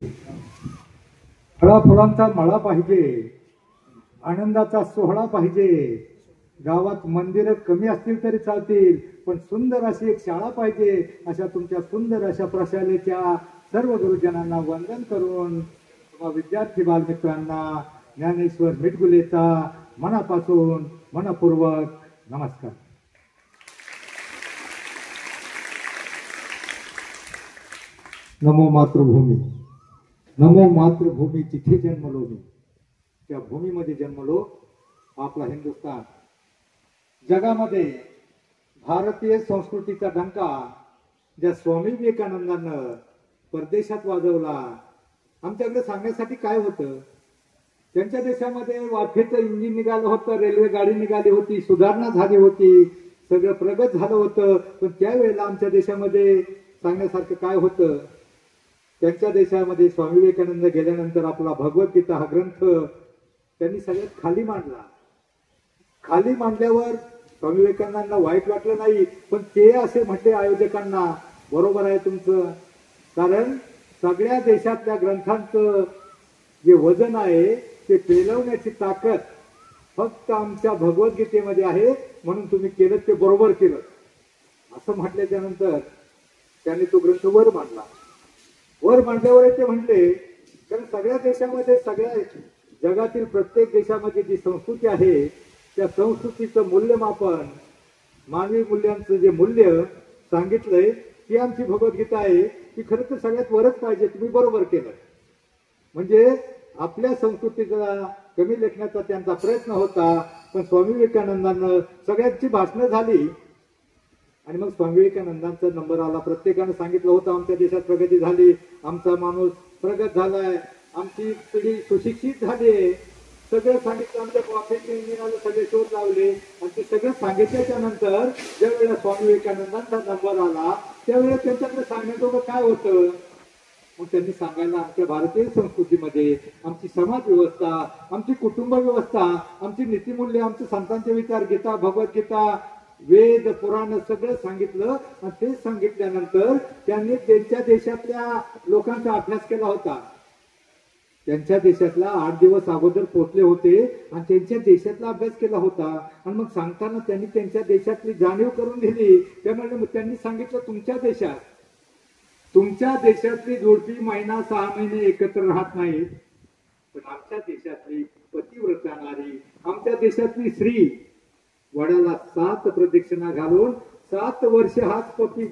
फळा फुलांचा मळा पाहिजे, आनंदाचा सोहळा पाहिजे. गावात मंदिरं कमी असतील तरी चालतील, पण सुंदर अशी एक शाळा पाहिजे. अशा तुमच्या सुंदर अशा प्रशालेच्या सर्व गुरुजनांना वंदन करून विद्यार्थी बालमित्रांना ज्ञानेश्वर मिटगुलेचा मनापासून मनपूर्वक नमस्कार. नमो मातृभूमी, नमो मातृभूमी तिथे जन्मलो मी, त्या भूमीमध्ये जन्मलो. आपला हिंदुस्थान जगामध्ये भारतीय संस्कृतीचा डंका ज्या स्वामी विवेकानंदांना परदेशात वाजवला. आमच्याकडे सांगण्यासाठी काय होतं? त्यांच्या देशामध्ये वाफेचं इंजिन निघालं होतं, रेल्वे गाडी निघाली होती, सुधारणा झाली होती, सगळं प्रगत झालं होतं. पण त्यावेळेला आमच्या देशामध्ये सांगण्यासारखं काय होतं? त्यांच्या देशामध्ये स्वामी विवेकानंद गेल्यानंतर आपला भगवद्गीता हा ग्रंथ त्यांनी सगळ्यात खाली मांडला. खाली मांडल्यावर स्वामी विवेकानंदांना वाईट वाटलं नाही, पण ते असे म्हटले आयोजकांना, बरोबर आहे तुमचं, कारण सगळ्या देशातल्या ग्रंथांचं जे वजन आहे ते पेलवण्याची ताकद फक्त आमच्या भगवद्गीतेमध्ये आहे, म्हणून तुम्ही केलं ते बरोबर केलं असं म्हटल्याच्या नंतर त्यांनी तो ग्रंथ वर मांडला. वर मांडल्यावर ते म्हटले, कारण सगळ्या देशामध्ये, सगळ्या जगातील प्रत्येक देशामध्ये जी संस्कृती आहे त्या संस्कृतीचं मूल्यमापन, मानवी मूल्यांचं जे मूल्य सांगितलंय ती आमची भगवद्गीता आहे. ती खरं तर सगळ्यात वरच पाहिजे. तुम्ही बरोबर केलं. म्हणजे आपल्या संस्कृतीचा कमी लेखण्याचा त्यांचा प्रयत्न होता, पण स्वामी विवेकानंदांना सगळ्यांची भाषणं झाली आणि मग स्वामी विवेकानंदांचा नंबर आला. प्रत्येकाने सांगितलं होतं आमच्या देशात प्रगती झाली, आमचा माणूस प्रगत झालाय, आमची पिढी सुशिक्षित झाली, सगळं सांगितलं. आमच्या वाफेच्या इंजिनाला सगळे शोध लावले आणि ते सगळं सांगितल्याच्या नंतर ज्या वेळेला स्वामी विवेकानंदांचा नंबर आला त्यावेळेला त्यांच्याकडे सांगण्याजोगं काय होतं? मग त्यांनी सांगायला, आमच्या भारतीय संस्कृतीमध्ये आमची समाज व्यवस्था, आमची कुटुंब व्यवस्था, आमची नीतिमूल्य, आमचे संतांचे विचार, गीता, भगवद्गीता, वेद, पुराण सगळं सांगितलं. आणि ते सांगितल्यानंतर त्यांनी त्यांच्या देशातल्या लोकांचा अभ्यास केला होता. त्यांच्या देशातला 8 दिवस अगोदर पोहोचले होते आणि त्यांच्या देशातला अभ्यास केला होता. आणि मग सांगताना त्यांनी त्यांच्या देशातली जाणीव करून दिली. त्यामुळे त्यांनी सांगितलं, तुमच्या देशातली जोडपी महिना 6 महिने एकत्र राहत नाहीत, पण आमच्या देशातली पतिव्रता नारी, आमच्या देशातली स्त्री वडाला 7 प्रदक्षिणा घालून 7 वर्ष हाच पती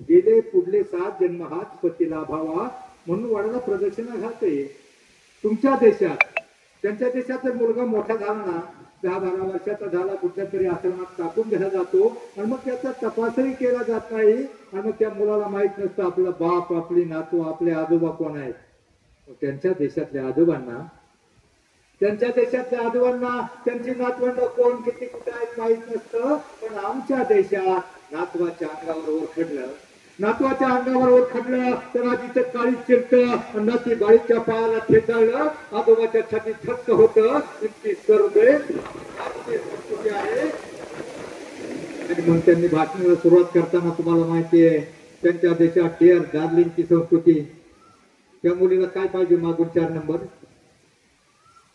गेले, पुढले 7 जन्म हाच पती लाभावा म्हणून वडाला प्रदक्षिणा घालते. तुमच्या देशात, त्यांच्या देशात जर मुलगा मोठा झाला ना, 10-12 वर्षाचा झाला, कुठल्या तरी आश्रमात टाकून दिला जातो आणि मग त्याचा तपासही केला जात नाही. आणि मग त्या मुलाला माहित नसतं आपला बाप, आपली नातू, आपले आजोबा कोण आहेत. त्यांच्या देशातल्या आजोबांना, त्यांच्या देशातल्या आजोबांना त्यांची नातवंड कोण, किती, कुठे आहेत माहित नसतं. पण आमच्या देशात नातवाच्या अंगावर ओरखडलं, नातवाच्या अंगावर ओरखडलं तर आधीचं काळीच चिरतं, नाती गाडीच्या पायाला ठेचाळलं, आजोबाच्या छातीत थक्क होतं. इतकी सर्वे आहे. आणि मग त्यांनी भाषणाला सुरुवात करताना तुम्हाला माहिती आहे, त्यांच्या देशात डिअर डार्लिंगची संस्कृती. त्या मुलीला काय पाहिजे? मागून 4 नंबर.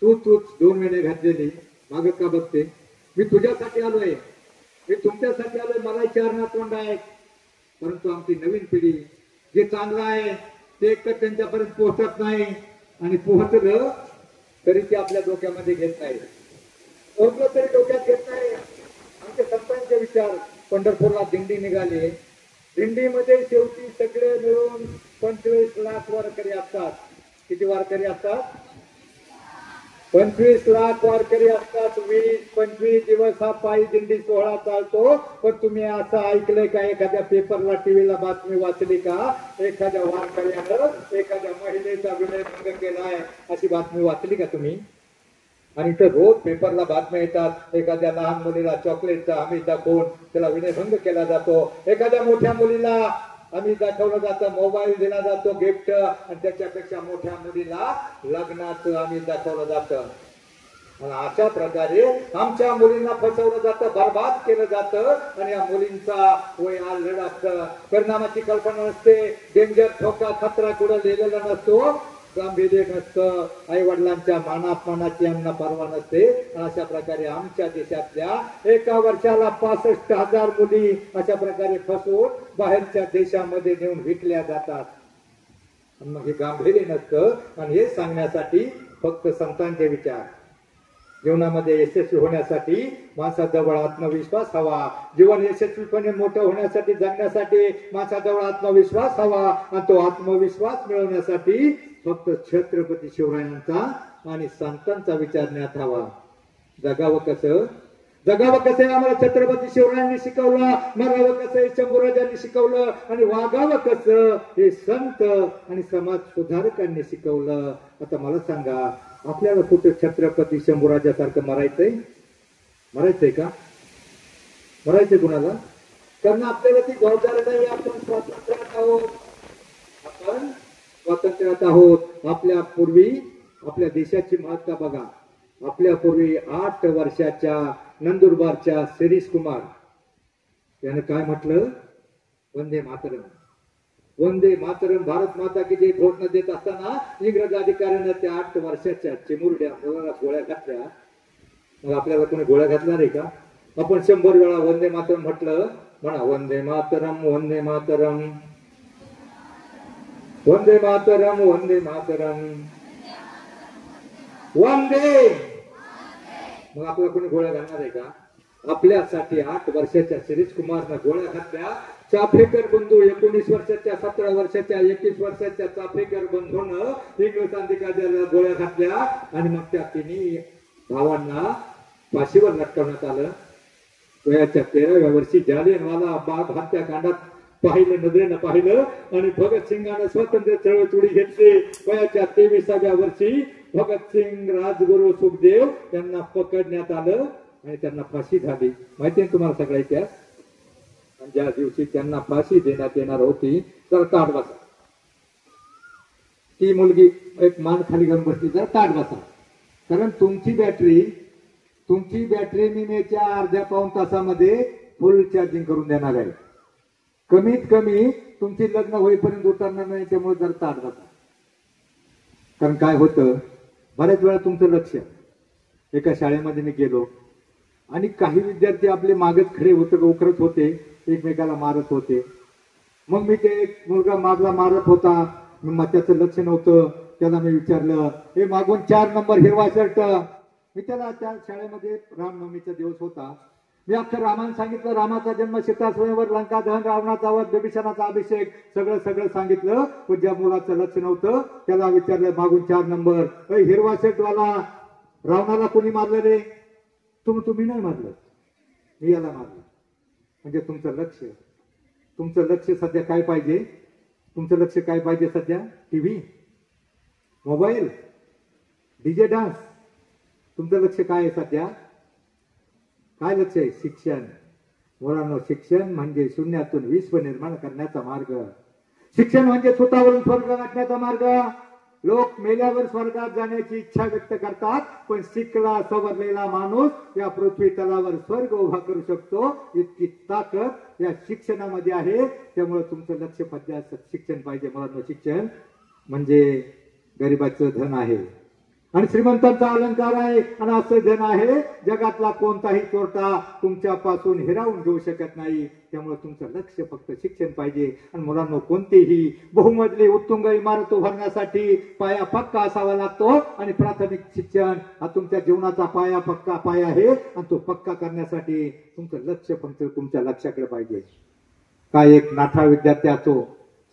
तूच 2 महिने घातलेली, मागत का बघते? मी तुझ्यासाठी आलोय, मी तुमच्यासाठी आलोय, मला 4 नातवंड आहेत. परंतु आमची नवीन पिढी जे चांगलं आहे ते एकतर त्यांच्यापर्यंत पोहोचत नाही, आणि पोहोचलं तरी ते आपल्या डोक्यामध्ये घेत नाही, पोहोचलं तरी डोक्यात घेत नाही. आमच्या संतांचे विचार. पंढरपूरला दिंडी निघाली, दिंडीमध्ये शेवटी सगळे मिळून 25 लाख वारकरी असतात. किती वारकरी असतात? 25 लाख वारकरी असतात. 20-25 दिवस हा पायी दिंडी सोहळा चालतो. पण तुम्ही असं ऐकलंय का, एखाद्या पेपरला, टीव्हीला बातमी वाचली का, एखाद्या वारकऱ्यानं एखाद्या महिलेचा विनयभंग केलाय अशी बातमी वाचली का तुम्ही? आणि तर रोज पेपरला बातम्या येतात, एखाद्या लहान मुलीला चॉकलेटचा आमिष दाखवून त्याला विनयभंग केला जातो, एखाद्या मोठ्या मुलीला आम्ही दाखवलं जातं, मोबाईल दिला जातो गिफ्ट, आणि त्याच्यापेक्षा मोठ्या मुलीला लग्नाचं आम्ही दाखवलं जातं. अशा प्रकारे आमच्या मुलींना फसवलं जातं, बरबाद केलं जातं. आणि या मुलींचा वय आलड असतं, परिणामाची कल्पना नसते, डेंजर, धोका, खतरा कुठं लिहिलेला नसतो. गांभीर्य नसतं, आई वडिलांच्या मानापमानाची यांना परवा नसते. अशा प्रकारे आमच्या देशातल्या एका वर्षाला 65,000 मुली अशा प्रकारे फसवून बाहेरच्या देशामध्ये नेऊन विकल्या जातात. मग हे गांभीर्य नसतं. आणि हे सांगण्यासाठी फक्त संतांचे विचार. जीवनामध्ये यशस्वी होण्यासाठी माणसाजवळ आत्मविश्वास हवा. जीवन यशस्वीपणे मोठं होण्यासाठी, जगण्यासाठी माणसाजवळ आत्मविश्वास हवा. आणि तो आत्मविश्वास मिळवण्यासाठी फक्त छत्रपती शिवरायांचा आणि संतांचा विचारण्यात हवा. जगावं कसं? जगावं कसं आम्हाला छत्रपती शिवरायांनी शिकवलं. मरावं कसं शंभूराजांनी शिकवलं. आणि वागावं कसं हे संत आणि समाज सुधारकांनी शिकवलं. आता मला सांगा, आपल्याला कुठे छत्रपती शंभूराजासारखं मरायचंय? मरायचंय का? मरायचंय कुणाला? कारण आपल्याला ती जबाबदारी नाही. आपण स्वातंत्र्यात आहोत. आपण स्वातंत्र्यात आहोत. आपल्या पूर्वी आपल्या देशाची महत्ता बघा. आपल्या पूर्वी 8 वर्षाच्या नंदुरबारच्या शिरीष कुमार याने काय म्हटलं? वंदे मातरम, वंदे मातरम, भारत माता की जय घोषणा देत असताना इंग्रज अधिकाऱ्यानं त्या 8 वर्षाच्या चिमुरड्या मुलाला गोळ्या घातल्या. मग आपल्याला कोणी गोळ्या घातल्या नाही का? आपण 100 वेळा वंदे मातरम म्हटलं. म्हणा, वंदे मातरम, वंदे मातरम, वंदे मातरम, वंदे मातरम, वंदे. मग आपल्याला कोणी गोळ्या घालणार आहे का? आपल्यासाठी 8 वर्षाच्या शिरीष कुमारनं गोळ्या घातल्या. चाफेकर बंधू 19 वर्षाच्या, 17 वर्षाच्या, 21 वर्षाच्या चाफेकर बंधूनं इंग्रज अधिकाऱ्याला गोळ्या घातल्या. आणि मग त्या तिन्ही भावांना फाशीवर लटकवण्यात आलं. वयाच्या 13व्या वर्षी जालियनवाला बाग हत्याकांडात पाहिलं, नजरेनं पाहिलं. आणि भगतसिंगानं स्वातंत्र्य चळवळी घेतली. वयाच्या 23व्या वर्षी भगतसिंग, राजगुरू, सुखदेव यांना पकडण्यात आलं आणि त्यांना फाशी झाली. माहिती आहे तुम्हाला सगळा इतिहास? ज्या दिवशी त्यांना फाशी देण्यात येणार होती, तर ताट बसा. ती मुलगी एक मान खाली घेऊन बसली, तर ताट बसा. कारण तुमची बॅटरी मी मेच्या अर्ध्या पाऊण तासामध्ये फुल चार्जिंग करून देणार आहे. कमीत कमी तुमची लग्न होईपर्यंत उतरणार नाही. त्यामुळे जर ताट बसा. कारण काय होतं, बऱ्याच वेळा तुमचं लक्ष, एका शाळेमध्ये मी गेलो आणि काही विद्यार्थी आपले मागत खडे उकरत होते, एकमेकाला मारत होते. मग मी ते एक मुलगा मागला मारत होता, मग त्याचं लक्ष नव्हतं. त्याला मी विचारलं, हे मागून 4 नंबर हिरवा शर्ट. मी त्याला, त्या शाळेमध्ये रामनवमीचा दिवस होता, मी अख्खं रामायण सांगितलं. रामाचा जन्म, सीता स्वयंवर, लंका दहन, रावणाचा वध, बिभीषणाचा अभिषेक, सगळं सांगितलं. पण ज्या मुलाचं लक्ष नव्हतं त्याला विचारलं, मागून 4 नंबर हिरवा शर्ट वाला, रावणाला कोणी मारलं रे? तुम्ही नाही मारलं, मी याला मारलं. म्हणजे तुमचं लक्ष सध्या काय पाहिजे? तुमचं लक्ष काय पाहिजे सध्या? TV, mobile, DJ dance. तुमचं लक्ष काय आहे सध्या? काय लक्ष आहे? शिक्षण. मुलांनो, शिक्षण म्हणजे शून्यातून विश्व निर्माण करण्याचा मार्ग. शिक्षण म्हणजे स्वतःवरून स्वर्ग गाठण्याचा मार्ग. लोक मेल्यावर स्वर्गात जाण्याची इच्छा व्यक्त करतात, पण शिकला सवरलेला माणूस या पृथ्वी तलावर स्वर्ग उभा करू शकतो. इतकी ताकद या शिक्षणामध्ये आहे. त्यामुळे तुमचं लक्ष शिक्षण पाहिजे. मुलांनो, शिक्षण म्हणजे गरिबाचं धन आहे आणि श्रीमंतांचा अलंकार आहे. आणि असं धन आहे जगातला कोणताही चोरटा तुमच्यापासून हिरावून घेऊ शकत नाही. त्यामुळे तुमचं लक्ष फक्त शिक्षण पाहिजे. आणि मुलांना कोणतीही बहुमजली उत्तुंग इमारत उभारण्यासाठी पाया पक्का असावा लागतो. आणि प्राथमिक शिक्षण हा तुमच्या जीवनाचा पक्का पाया आहे. आणि तो पक्का करण्यासाठी तुमचं लक्ष फक्त तुमच्या लक्षाकडे पाहिजे. काय एक नाठा विद्यार्थी असतो,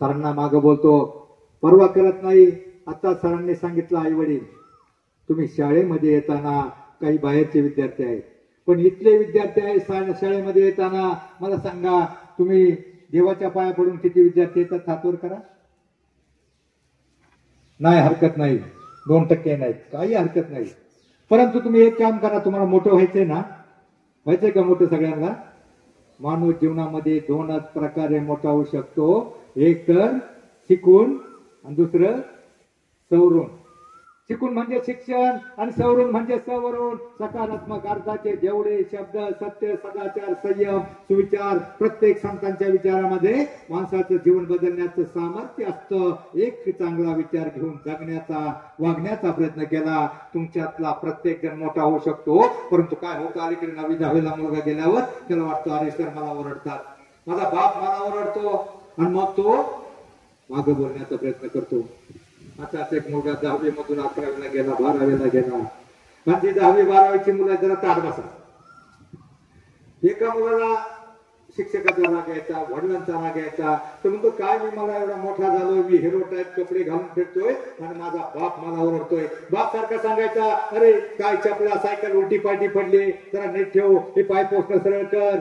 सरांना मागं बोलतो, परवा करत नाही. आता सरांनी सांगितलं, आई वडील तुम्ही शाळेमध्ये येताना काही बाहेरचे विद्यार्थी आहेत, पण इथले विद्यार्थी आहेत शाळेमध्ये येताना. मला सांगा, तुम्ही देवाच्या पाया पडून किती विद्यार्थी येतात? हातवर करा. नाही, हरकत नाही. 2% नाहीत, काही हरकत नाही. परंतु तुम्ही एक काम करा, तुम्हाला मोठं व्हायचंय ना? व्हायचंय का मोठं सगळ्यांना? मानव जीवनामध्ये 2च प्रकारे मोठा होऊ शकतो. एक तर शिकून आणि दुसरं सवरून. शिकून म्हणजे शिक्षण आणि सवरून म्हणजे सवरून सकारात्मक अर्थाचे जेवढे शब्द सत्य सदाचार संयम सुविचार प्रत्येक संतांच्या विचारामध्ये माणसाचं जीवन बदलण्याचं सामर्थ्य असतं। एक चांगला विचार घेऊन जगण्याचा वागण्याचा प्रयत्न केला तुमच्यातला प्रत्येक जण मोठा होऊ शकतो। परंतु काय होतं अलीकडे 9वी 10वीला मुलगा गेल्यावर त्याला वाटतं अरे सर मला ओरडतात, माझा बाप मला ओरडतो आणि मग तो मागे बोलण्याचा प्रयत्न करतो। असाच एक मुलगा 10वी मधून 11वीला गेला 12वीला गेला आणि ती 10वी 12वीची मुलं जरा ताट बसा। एका मुलाला शिक्षकाचा राग यायचा वडिलांचा राग यायचा तर म्हणतो काय मी मला एवढा मोठा झालोय मी हिरो टाईप कपडे घालून फिरतोय आणि माझा बाप मला ओरडतोय। बाप सारखा सांगायचा अरे काय चपला सायकल उलटी पालटी पडली जरा नीट ठेव हे पाय पोचणं सरळ कर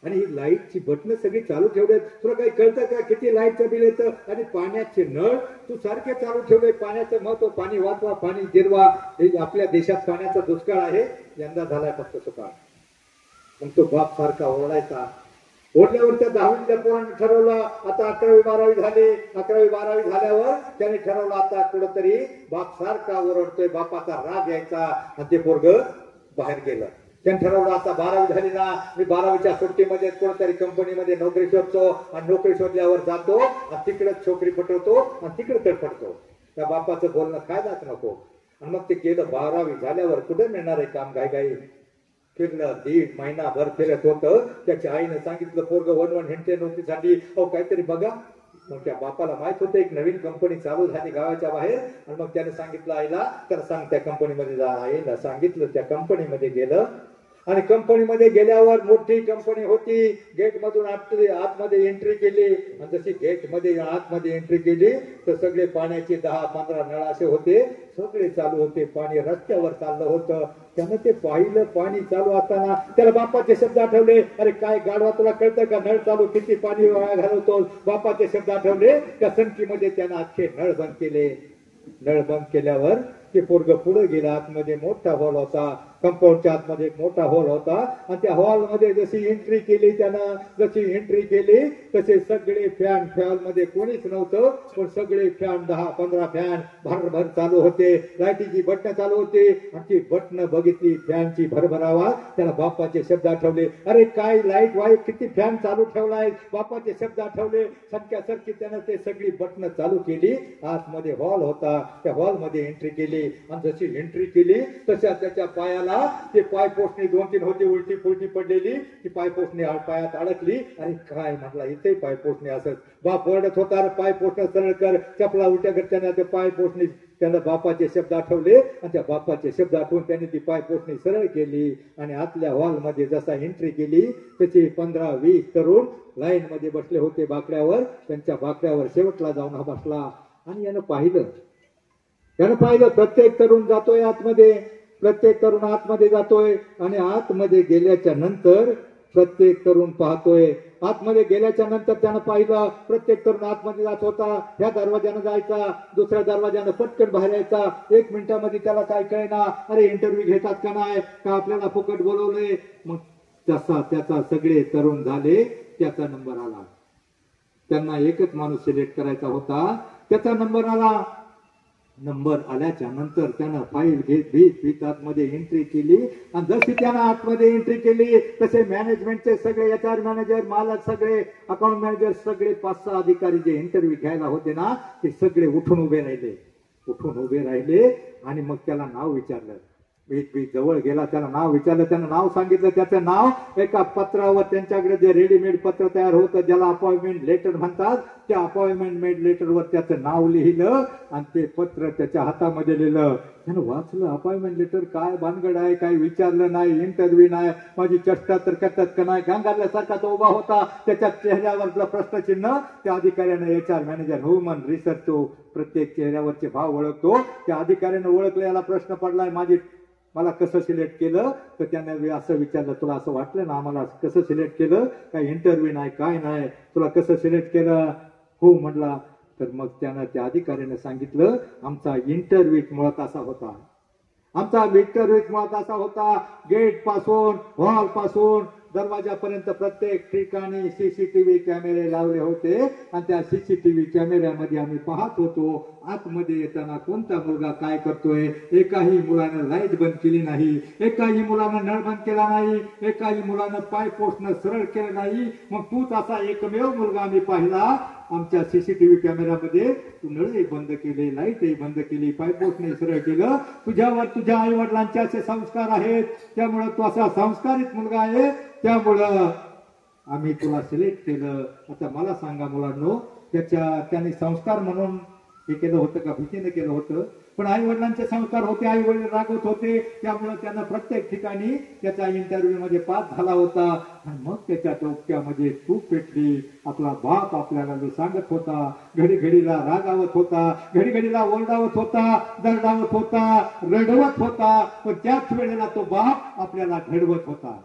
आणि ही लाईटची बटन सगळी चालू ठेवलेत तुला काही कळतं का किती लाईटचं बिल येतं आणि पाण्याचे नळ तू सारखे चालू ठेवले पाण्याचं महत्व पाणी वाचवा पाणी जिरवा हे आपल्या देशात पाण्याचा दुष्काळ आहे यंदा झालाय फक्त सुकाळ। मग तो बाप सारखा ओरडायचा ओरडल्यावर त्या 10वीच्या पोरांनी ठरवलं आता 11वी 12वी झाले 11वी 12वी झाल्यावर त्याने ठरवलं आता कुठंतरी बाप सारखा ओरडतोय बापाचा राग यायचा आणि ते पोरग बाहेर गेलं। त्याने ठरवलं आता 12वी झाली ना मी 12वीच्या सुट्टीमध्ये कोणतरी कंपनीमध्ये नोकरी शोधतो आणि नोकरी शोधल्यावर जातो आणि तिकडे छोकरी पटवतो आणि तिकडे तडफडतो। त्या बापाचं बोलणं खायलाच नको आणि मग ते गेलं 12वी झाल्यावर कुठे मिळणार आहे काम घाई फिरलं 1.5 महिनाभर फिरत होतं त्याच्या आईने सांगितलं पोरग वनवन हिंडते नोकरीसाठी अहो काहीतरी बघा। मग त्या बापाला माहित होतं एक नवीन कंपनी चालू झाली गावाच्या बाहेर आणि मग त्याने सांगितलं आईला तर सांग त्या कंपनीमध्ये जा। आईला सांगितलं त्या कंपनीमध्ये गेलं आणि कंपनीमध्ये गेल्यावर मोठी कंपनी होती गेट मधून आतमध्ये एंट्री केली आणि जशी गेट मध्ये आतमध्ये एंट्री केली तर सगळे पाण्याचे 10-15 नळ असे होते सगळे चालू होते पाणी रस्त्यावर चाललं होतं। त्यानं ते पाहिलं पाणी चालू असताना त्याला बापाचे शब्द आठवले अरे काय गाडवा तुला कळतं का नळ चालू किती पाणी वाया घालवतो। बापाचे शब्द आठवले त्या सनकीमध्ये त्यानं अख्खे नळ बंद केले। नळ बंद केल्यावर ते पोरग पुढे गेला आतमध्ये मोठा हॉल होता कंपाऊंडच्या आतमध्ये एक मोठा हॉल होता आणि त्या हॉल मध्ये जशी एंट्री केली त्यानं जशी एंट्री केली तसे सगळे फॅन मध्ये कोणीच नव्हतं पण सगळे फॅन 10-15 फॅन भरभर चालू होते लाईटीची बटणं चालू होती आणि ती बटणं बघितली फॅनची भरभरावा त्याला बापाचे शब्द आठवले अरे काय लाईट वाईट किती फॅन चालू ठेवलाय बापाचे शब्द आठवले सरकी त्यानं ते सगळी बटणं चालू केली आतमध्ये हॉल होता त्या हॉल मध्ये एंट्री केली आणि जशी एंट्री केली तशा त्याच्या पायाला ते पाय पोचणे 2-3 होती उलटी पुलटी पडलेली ती पाय पोचणे पायात अडकली अरे काय म्हटला इथे पाय पोचणे असत बाप ओरडत होता पाय पोचणं सरळ कर चपला उलट्या करताना ते पाय पोचणे त्याला बापाचे शब्द आठवले आणि त्या बापाचे शब्द आठवून त्याने ती पाय पोचणी सरळ केली आणि आतल्या हॉल मध्ये जसा एंट्री केली त्याचे 15-20 तरुण लाईन मध्ये बसले होते बाकड्यावर त्यांच्या बाकड्यावर शेवटला जाऊन हा बसला आणि यानं पाहिलं प्रत्येक तरुण जातोय आतमध्ये प्रत्येक तरुण आतमध्ये जातोय आणि आतमध्ये गेल्याच्या नंतर प्रत्येक तरुण पाहतोय आतमध्ये गेल्याच्या नंतर त्यानं पाहिलं प्रत्येक तरुण आतमध्ये जात होता ह्या दरवाजानं जायचा दुसऱ्या दरवाजानं पटकन बाहेर यायचा 1 मिनिटामध्ये त्याला काय कळेना अरे इंटरव्ह्यू घेतात का नाही का आपल्याला फुकट बोलवले मग त्याचा सगळे तरुण झाले त्याचा नंबर आला त्यांना एकच माणूस सिलेक्ट करायचा होता त्याचा नंबर आला नंबर आल्याच्या नंतर त्यानं फाईल घेत आतमध्ये एंट्री केली आणि जशी त्यानं आतमध्ये एंट्री केली तसे मॅनेजमेंटचे सगळे HR मॅनेजर मालक सगळे अकाउंट मॅनेजर सगळे 5-6 अधिकारी जे इंटरव्ह्यू घ्यायला होते ना ते सगळे उठून उभे राहिले आणि मग त्याला नाव विचारलं जवळ गेला त्याला नाव विचारलं त्यानं नाव सांगितलं त्याचं नाव एका पत्रावर त्यांच्याकडे जे रेडीमेड पत्र तयार होतं ज्याला अपॉइंटमेंट लेटर म्हणतात त्या अपॉइंटमेंट लेटरवर त्याचं नाव लिहिलं आणि ते पत्र त्याच्या हातामध्ये लिहिलं त्यानं वाचलं अपॉइंटमेंट लेटर काय भानगड आहे काही विचारलं नाही इंटरव्ह्यू नाही माझी चेष्टा तर करतात का नाही गांगारल्यासारखा तो उभा होता त्याच्या चेहऱ्यावरचं प्रश्नचिन्ह त्या अधिकाऱ्यानं HR मॅनेजर ह्युमन रिसर्च तो प्रत्येक चेहऱ्यावरचे भाव ओळखतो त्या अधिकाऱ्यानं ओळखलं याला प्रश्न पडलाय मला कसं सिलेक्ट केलं तर त्याने असं विचारलं तुला असं वाटलं ना आम्हाला कसं सिलेक्ट केलं काही इंटरव्ह्यू नाही काय नाही तुला कसं सिलेक्ट केलं हो म्हटला तर मग त्यानं त्या अधिकाऱ्याने सांगितलं आमचा इंटरव्ह्यू मुळात असा होता आमचा मीटर मुळात असा होता, गेट पासून हॉल पासून दरवाजापर्यंत प्रत्येक ठिकाणी सीसीटीव्ही कॅमेरे लावले होते आणि त्या सीसीटीव्ही कॅमेऱ्यामध्ये आम्ही पाहत होतो आतमध्ये येताना कोणता मुलगा काय करतोय. एकाही मुलानं लाईट बंद केली नाही, एकाही मुलानं नळ बंद केला नाही, एकाही मुलानं पाय पोचणं सरळ केलं नाही. मग तूच असा एकमेव मुलगा आम्ही पाहिला आमच्या सीसीटीव्ही कॅमेऱ्यामध्ये, तू नळही बंद केले, लाईटही बंद केली, पाय पोचणं सरळ केलं. तुझ्यावर तुझ्या आई वडिलांचे असे संस्कार आहेत, त्यामुळे तू असा संस्कारित मुलगा आहे, त्यामुळं आम्ही तुला सिलेक्ट केलं. आता मला सांगा मुलांनो, त्याने संस्कार म्हणून हे केलं होतं का भीतीने केलं होतं? पण आई वडिलांचे संस्कार होते, आई वडील रागवत होते, त्यामुळे त्यांना प्रत्येक ठिकाणी त्याचा इंटरव्ह्यू मध्ये पास झाला होता. आणि मग त्याच्या डोक्यामध्ये चूक पेटली. आपला बाप आपल्याला जो सांगत होता, घडी घडीला रागावत होता, घडी घडीला ओरडावत होता, दरडावत होता, रडवत होता, पण त्याच वेळेला तो बाप आपल्याला घडवत होता.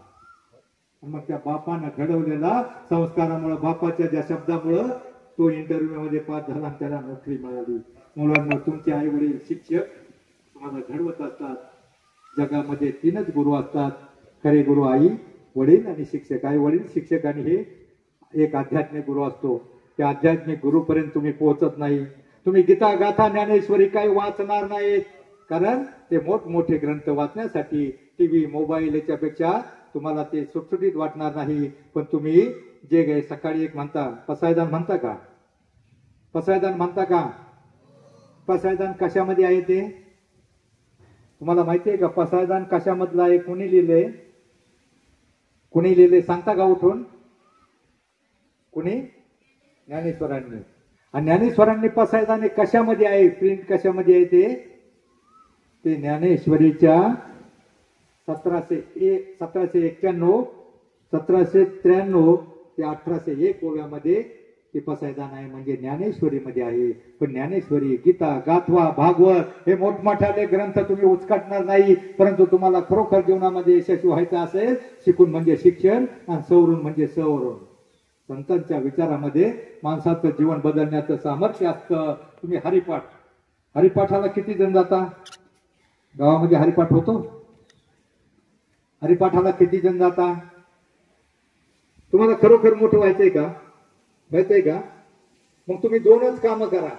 मग त्या बापानं घडवलेला संस्कारामुळे, बापाच्या ज्या शब्दामुळं तो इंटरव्ह्यू मध्ये पास झाला, त्याला नोकरी मिळाली. मुलांना तुमचे आई वडील शिक्षक तुम्हाला घडवत असतात. जगामध्ये 3च गुरु असतात, खरे गुरु आई वडील आणि शिक्षक. आई वडील शिक्षक आणि हे एक आध्यात्मिक गुरु असतो. त्या आध्यात्मिक गुरुपर्यंत तुम्ही पोहोचत नाही. तुम्ही गीता गाथा ज्ञानेश्वरी काही वाचणार नाहीत, कारण ते मोठमोठे ग्रंथ वाचण्यासाठी टीव्ही मोबाईल याच्यापेक्षा तुम्हाला ते सुटसुटीत वाटणार नाही. पण तुम्ही जे सकाळी एक म्हणता, पसायदान म्हणता का? पसायदान म्हणता का? पसायदान कशामध्ये आहे ते तुम्हाला माहिती आहे का? पसायदान कशामधलं आहे? कोणी लिहिले? कोणी लिहिले सांगता का उठून? कोणी? ज्ञानेश्वरांनी. आणि ज्ञानेश्वरांनी पसायदान हे कशामध्ये आहे, प्रिंट कशामध्ये आहे ते ज्ञानेश्वरीच्या 1791, 1793 ते 1801 ओव्यामध्ये ते पसायदान आहे, म्हणजे ज्ञानेश्वरीमध्ये आहे. पण ज्ञानेश्वरी, गीता, गाथवा, भागवत हे मोठमोठाले ग्रंथ तुम्ही उचकाटणार नाही. परंतु तुम्हाला खरोखर जीवनामध्ये यशस्वी व्हायचं असेल, शिकून म्हणजे शिक्षण आणि सवरून म्हणजे सवरून. संतांच्या विचारामध्ये माणसाचं जीवन बदलण्याचं सामर्थ्य असतं. तुम्ही हरिपाठाला किती जण जाता? गावामध्ये हरिपाठ होतो? हरिपाठाला किती जण जाता? तुम्हाला खरोखर मोठं व्हायचंय का? माहितीये का? मग तुम्ही 2च कामं करा,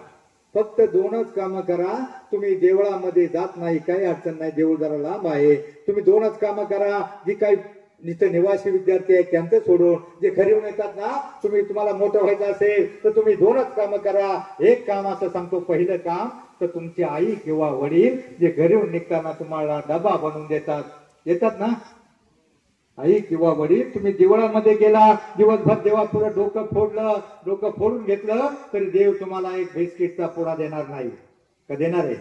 फक्त 2च कामं करा. तुम्ही देवळामध्ये जात नाही, काही अडचण नाही, देऊळ जरा लांब आहे. तुम्ही 2च कामं करा. जी काही जिथे निवासी विद्यार्थी आहेत त्यांचं सोडून जे घरी येऊन येतात ना, तुम्हाला मोठं व्हायचं असेल तर तुम्ही 2च कामं करा. एक काम असं सांगतो, पहिलं काम तर तुमची आई किंवा वडील जे घरी येऊन निघताना तुम्हाला डबा बनवून देतात ना, आई किंवा वडील. तुम्ही देवळामध्ये गेला, दिवसभर देवापुढे डोकं फोडून घेतलं तरी देव तुम्हाला एक बिस्किटचा पुडा देणार नाही का? देणार आहे.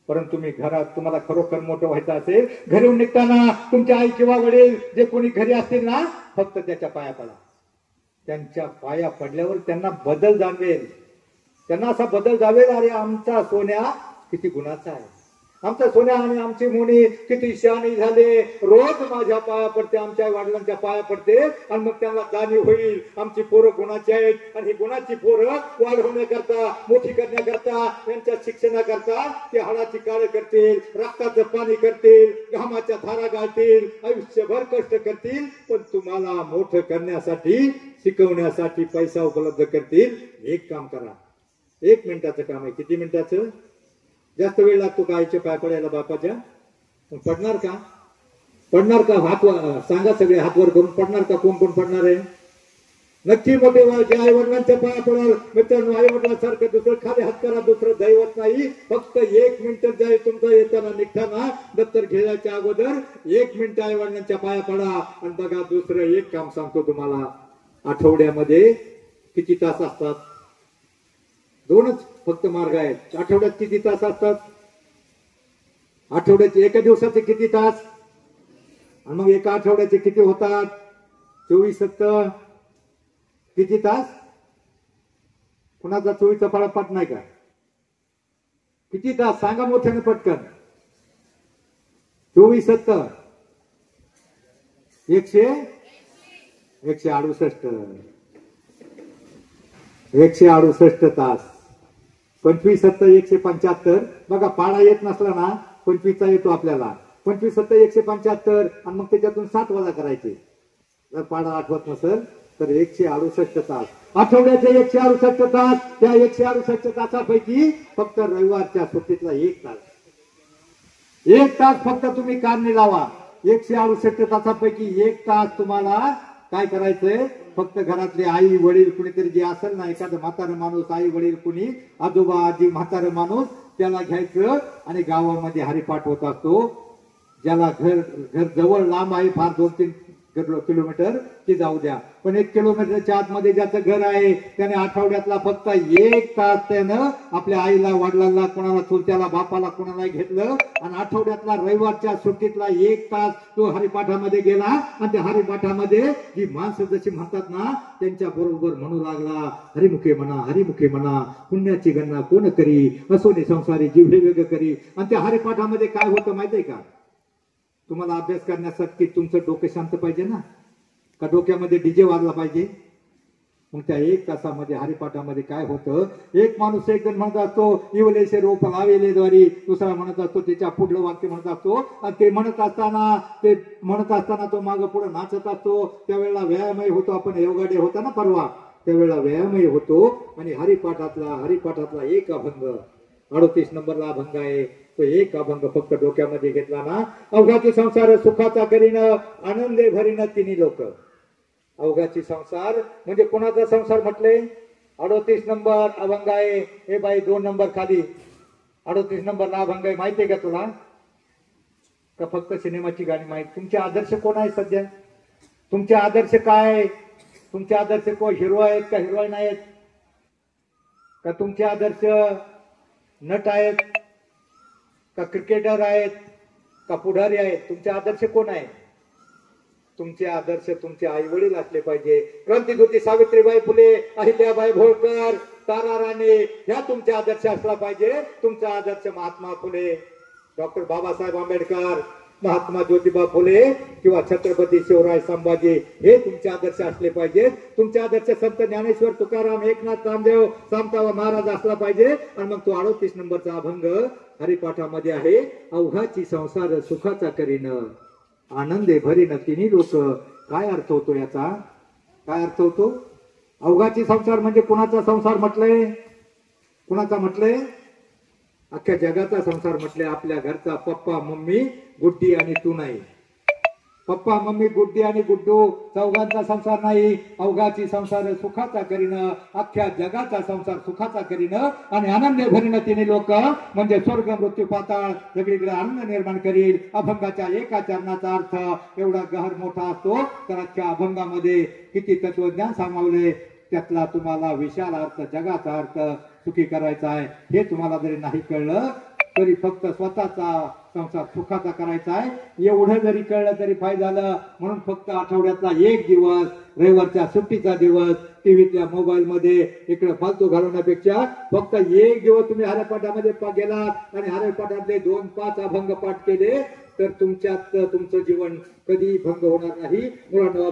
परंतु तुम्ही घरात, तुम्हाला खरोखर मोठं व्हायचं असेल, घरी निघताना तुमच्या आई किंवा वडील जे कोणी घरी असतील ना, फक्त त्याच्या पाया पडा. त्यांच्या पाया पडल्यावर त्यांना बदल जाणवेल, त्यांना असा बदल जावेल, अरे आमचा सोन्या किती गुणाचा आहे, आमचा सोन्या आणि आमची मुनी किती शहाणी झाले, रोज माझ्या पाया पडते, आमच्या वडिलांच्या पाया पडते. आणि मग त्यांना जाणीव होईल आमची पोरं गुणाची आहेत, आणि ही गुणाची पोरं वाढवण्याकरता, मोठी करण्याकरता, त्यांच्या शिक्षणाकरता ते हाडाची काळ करतील, रक्ताचं पाणी करतील, घामाच्या धारा गाळतील, आयुष्यभर कष्ट करतील, पण तुम्हाला मोठं करण्यासाठी, शिकवण्यासाठी पैसा उपलब्ध करतील. एक काम करा, 1 मिनिटाचं काम आहे. किती मिनिटाचं? जास्त वेळ लागतो का आईच्या पाय पडायला बापाच्या? पडणार का? पडणार का? हातवर सांगा, सगळे हातवर करून पडणार का? कोण कोण पडणार आहे? नक्की मोठे व्हायचे, आई वडिलांच्या पाया पडाल. मित्रांनो, आई वडिलांसारखं दुसरं खाली हात करा, दुसरं दैवत नाही. फक्त 1 मिनिट जाईल तुमचा, येताना निघताना दप्तर घेण्याच्या अगोदर 1 मिनिट आई वडिलांच्या पाया पडा. आणि बघा, दुसरं एक काम सांगतो तुम्हाला, आठवड्यामध्ये किती तास असतात? 2च फक्त मार्ग आहेत. आठवड्यात किती तास असतात? आठवड्याचे एका दिवसाचे किती तास? आणि मग एका आठवड्याचे किती होतात? 24 7 किती तास? कुणाचा 24चा फळापाठ नाही का? किती तास सांगा मोठ्याने पटकन. 24 7 168 तास. 25 7 175. बघा, पाडा येत नसला ना 25चा येतो आपल्याला. 25 सत्तर 175 आणि मग त्याच्यातून 7 वजा करायचे. जर पाडा आठवत नसेल तर 168 तास. आठवड्याचे 168 तास. त्या 168 तासापैकी फक्त रविवारच्या सुट्टीतला 1 तास, 1 तास फक्त तुम्ही कारणे लावा. 168 तासापैकी 1 तास तुम्हाला काय करायचंय, फक्त घरातले आई वडील कुणीतरी जे असेल ना, एखादं म्हातारं माणूस, आई वडील कुणी, आजोबा आजी, म्हातारं माणूस, त्याला घ्यायचं आणि गावामध्ये हरिपाठ होत असतो. ज्याला घर जवळ लांब आहे फार 2-3 किलोमीटर ते जाऊ द्या, पण 1 किलोमीटरच्या आतमध्ये ज्याचं घर आहे त्याने आठवड्यातला फक्त 1 तास त्यानं आपल्या आईला, वडिलांना, कोणाला चुलत्याला, बापाला, कोणाला घेतलं आणि आठवड्यातला रविवारच्या सुट्टीतला 1 तास तो हरिपाठामध्ये गेला आणि त्या हरिपाठामध्ये जी माणसं जशी म्हणतात ना त्यांच्या बरोबर म्हणू लागला, हरिमुखे म्हणा, हरिमुखे म्हणा, पुण्याची गणना कोण करी, असोने संसारी जीव हे वेग करी. आणि त्या हरिपाठामध्ये काय होतं माहितीये का, तुम्हाला अभ्यास करण्यासाठी तुमचं डोकं शांत पाहिजे ना, का डोक्यामध्ये डीजे वाजला पाहिजे. मग त्या 1 तासामध्ये हरिपाठामध्ये काय होतं, एक माणूस एक जण म्हणत असतो इवलेशे रोप लावेले द्वारी, दुसरा म्हणत असतो त्याच्या पुढलं वाक्य म्हणत असतो, आणि ते म्हणत असताना तो मागं पुढे नाचत असतो. त्यावेळेला व्यायामही होतो. आपण योगा डे होता ना परवा, त्यावेळेला व्यायामही होतो. आणि हरिपाठातला 1 अभंग 38 नंबरला अभंग आहे, तो 1 अभंग फक्त डोक्यामध्ये घेतला ना, अवघाची संसार सुखाचा करीन, आनंदे भरीन तिन्ही लोक. अवघाची संसार म्हणजे कोणाचा संसार म्हटले, 38 नंबर अभंग आहे. हे बाई 2 नंबर खाली 38 नंबरला अभंग आहे. माहितीये का तुला, का फक्त सिनेमाची गाणी माहिती? तुमचे आदर्श कोण आहे सध्या? तुमचे आदर्श काय? तुमचे आदर्श कोण, हिरो आहेत का हिरोईन आहेत? का तुमचे आदर्श नट आहेत का क्रिकेटर आहेत का पुढारी आहेत? तुमचे आदर्श कोण आहे? तुमचे आदर्श तुमचे आई वडील असले पाहिजे. क्रांतिज्योती सावित्रीबाई फुले, अहिल्याबाई होळकर, तारा राणे ह्या तुमचे आदर्श असला पाहिजे. तुमचा आदर्श महात्मा फुले, डॉक्टर बाबासाहेब आंबेडकर, महात्मा ज्योतिबा फुले किंवा छत्रपती शिवराय संभाजी हे तुमचे आदर्श असले पाहिजे. तुमचे आदर्श संत ज्ञानेश्वर, तुकाराम, एकनाथ, रामदेव, सामतावा महाराज असला पाहिजे. आणि मग तो 38 नंबरचा अभंग हरिपाठामध्ये आहे, अवघाची संसार सुखाचा करीन, आनंदे भरीन तिन्ही लोक. काय अर्थ होतो याचा? काय अर्थ होतो? अवघाची संसार म्हणजे कुणाचा संसार म्हटलंय? कुणाचा म्हटलंय? अख्ख्या जगाचा संसार म्हटले. आपल्या घरचा पप्पा मम्मी गुड्डी आणि तू नाही. पप्पा मम्मी गुड्डी आणि गुड्डू चौघांचा संसार नाही. अवघाची संसार सुखाचा करीन, अख्ख्या जगाचा संसार सुखाचा करीन आणि आनंद भरीन तिने लोक म्हणजे स्वर्ग मृत्यू पाताळ सगळीकडे आनंद निर्माण करील. अभंगाच्या एका चरणाचा अर्थ एवढा गहर मोठा असतो, तर अख्ख्या अभंगामध्ये किती तत्वज्ञान सामावले. त्यातला तुम्हाला विशाल अर्थ, जगाचा अर्थ सुखी करायचा आहे. हे तुम्हाला जरी नाही कळलं तरी फक्त स्वतःचा संसार सुखाचा करायचा आहे एवढं जरी कळलं तरी फायदा झालं. म्हणून फक्त आठवड्यातला 1 दिवस, रविवारच्या सुट्टीचा दिवस, टीव्हीतल्या मोबाईल मध्ये इकडे फालतू घालवण्यापेक्षा फक्त 1 दिवस तुम्ही हरिपाठामध्ये गेलात आणि हरिपाठातले 2-5 अभंग पाठ केले तर तुमच्यात तुमचं जीवन कधी भंग होणार नाही. मुलांना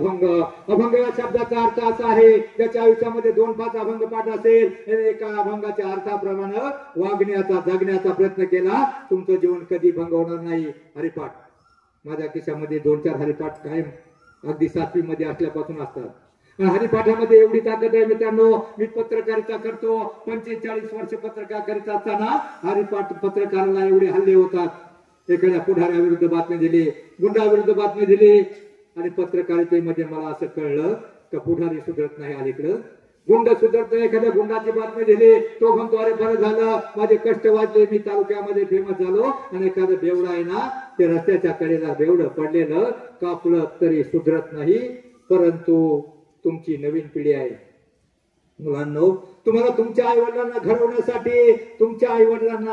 अभंग या शब्दाचा अर्थ असा आहे, ज्याच्या आयुष्यामध्ये 2-5 अभंग पाठ असेल, एका अभंगाच्या अर्थाप्रमाणे वागण्याचा, जगण्याचा प्रयत्न केला, तुमचं जीवन कधी भंग होणार नाही. हरिपाठ माझ्या खिशामध्ये 2-4 हरिपाठ कायम अगदी 7वी मध्ये असल्यापासून असतात. हरिपाठामध्ये एवढी ताकद आहे मित्रांनो. मी पत्रकारिता करतो, 45 वर्ष पत्रकार करीत असताना हरिपाठ पत्रकाराला एवढे हल्ले होतात. एखाद्या पुढाऱ्याविरुद्ध बातमी दिली, गुंडाविरुद्ध बातमी दिली आणि पत्रकारितेमध्ये मला असं कळलं का पुढारी सुधरत नाही, अलीकडं गुंड सुधरत नाही. एखाद्या गुंडाची बातमी दिली, तो म्हणतो अरे बरं झालं माझे कष्ट वाचले, मी तालुक्यामध्ये फेमस झालो. आणि एखादं बेवडा आहे ना, ते रस्त्याच्या कडेला बेवडं पडलेलं कापलं तरी सुधरत नाही. परंतु तुमची नवीन पिढी आहे मुलांनो, तुम्हाला तुमच्या आई वडिलांना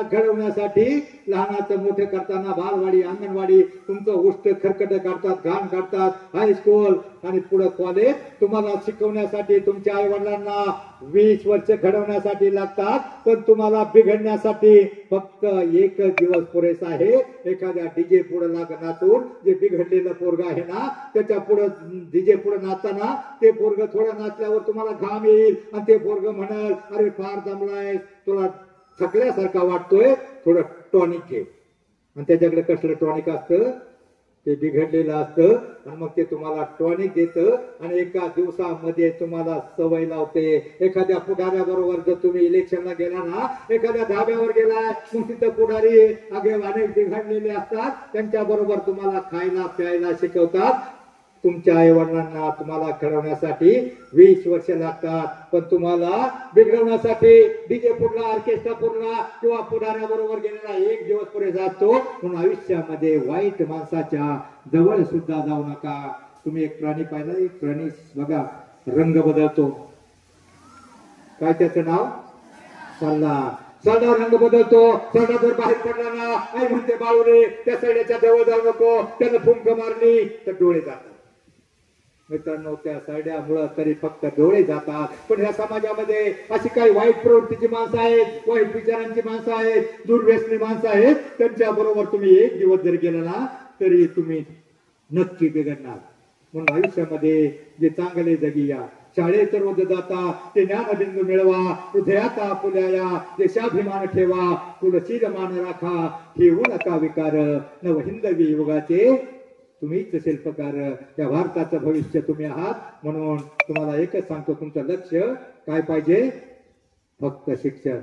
घडवण्यासाठी लहानाचं मोठे करताना बालवाडी, अंगणवाडी, तुमचं उष्ट खरकट काढतात, घाण काढतात, हायस्कूल आणि पुढे कॉलेज तुम्हाला शिकवण्यासाठी तुमच्या आई वडिलांना 20 वर्ष घडवण्यासाठी लागतात. पण तुम्हाला बिघडण्यासाठी फक्त 1 दिवस पुरेसा आहे. एखाद्या डीजे पुढे नाचून जे बिघडलेलं पोरग आहे ना, त्याच्या पुढे डीजे पुढे नाचताना ते पोरग थोडं नाचल्यावर तुम्हाला घाम येईल आणि ते पोरग म्हणाल अरे फार दमलाय, तुला थकल्यासारखा वाटतोय, थोडं टॉनिक घे. आणि त्याच्याकडे कसलं टॉनिक असतं ते बिघडलेलं असतं आणि मग ते तुम्हाला टॉनिक देतं आणि एका दिवसामध्ये तुम्हाला सवय लावते. एखाद्या पुढाऱ्याबरोबर जर तुम्ही इलेक्शनला गेला ना, एखाद्या धाब्यावर गेलाय, मग तिथं पुढारी अनेक बिघडलेले असतात, त्यांच्या बरोबर तुम्हाला खायला प्यायला शिकवतात. तुमच्या आई वडिलांना तुम्हाला घडवण्यासाठी 20 वर्ष लागतात, पण तुम्हाला बिघडवण्यासाठी डीजे पुरला, ऑर्केस्ट्रा पुरला किंवा पुढाऱ्याबरोबर गेलेला एक दिवस पुरेसा असतो. म्हणून आयुष्यामध्ये वाईट माणसाच्या जवळ सुद्धा जाऊ नका. तुम्ही एक प्राणी पाहिला, एक प्राणी बघा रंग बदलतो, काय त्याचं नाव? सरडा. सरडा रंग बदलतो. सरडा जर बाहेर पडला ना, आई म्हणते बाळू रे त्या सरड्याच्या जवळ जाऊ नको, त्यानं फुंक मारली तर डोळे जातात. मित्रांनो, त्या सरड्यामुळं तरी फक्त डोळे जातात, पण ह्या समाजामध्ये अशी काही वाईट प्रवृत्तीची माणसं आहेत, वाईट विचारांची माणसं आहेत, दुर्व्यसनी माणसं आहेत, त्यांच्या बरोबर तुम्ही एक दिवस जर गेला ना तरी तुम्ही नक्की बिघडणार. म्हणून आयुष्यामध्ये जे चांगले जगीया, शाळेत रोज जाता ते ज्ञानबिंदू मिळवा, हृदयात आपुल्या देशाभिमान ठेवा, तुळशील मान राखा, ठेवू नका विकार, नव हिंदवी युगाचे तुम्हीच शिल्पकार, त्या भारताचं भविष्य तुम्ही आहात. म्हणून तुम्हाला एकच सांगतो, तुमचं लक्ष काय पाहिजे? फक्त शिक्षण.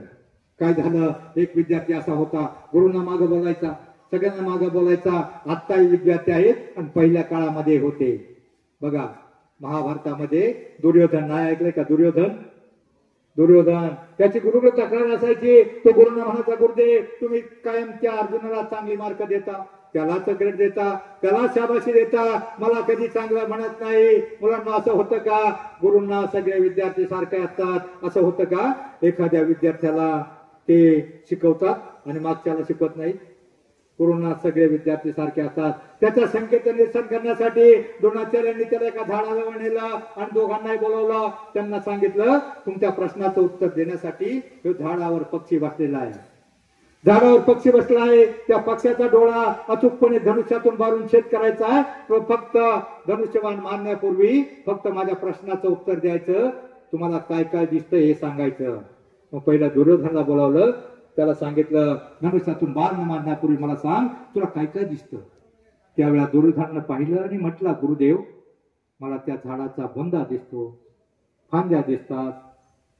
काय झालं, एक विद्यार्थी असा होता, गुरुंना मागं बोलायचा, सगळ्यांना मागं बोलायचा. आत्ताही विद्यार्थी आहेत आणि पहिल्या काळामध्ये होते. बघा महाभारतामध्ये दुर्योधन, नाही ऐकलंय का? दुर्योधन त्याची गुरुकडे तक्रार असायची. तो गुरुंना म्हणायचा, गुरुदेव तुम्ही कायम त्या अर्जुनाला चांगली मार्क देता, त्याला ग्रेड देता, त्याला शाबाशी देता, मला कधी चांगलं म्हणत नाही. मुलांना असं होतं का? गुरुंना सगळे विद्यार्थी सारखे असतात असं होतं का? एखाद्या विद्यार्थ्याला ते शिकवतात आणि मागच्याला शिकवत नाही. गुरुंना सगळे विद्यार्थी सारखे असतात. त्याचा संकेत निरसन करण्यासाठी द्रोणाचार्यांनी त्याला एका झाडाजवळ नेलं आणि दोघांनाही बोलवलं. त्यांना सांगितलं, तुमच्या प्रश्नाचं उत्तर देण्यासाठी झाडावर पक्षी बसलेला आहे. झाडावर पक्षी बसला आहे, त्या पक्षाचा डोळा अचूकपणे धनुष्यातून मारून छेद करायचा आहे. तो फक्त धनुष्यबाण मारण्यापूर्वी फक्त माझ्या प्रश्नाचं उत्तर द्यायचं. तुम्हाला काय काय दिसतं हे सांगायचं. मग पहिला दुर्योधनाला बोलावलं, त्याला सांगितलं, धनुष्यातून बाण मारण्यापूर्वी मला सांग तुला काय काय दिसतं. त्यावेळेला दुर्योधनानं पाहिलं आणि म्हटलं, गुरुदेव मला त्या झाडाचा बुंदा दिसतो, फांद्या दिसतात,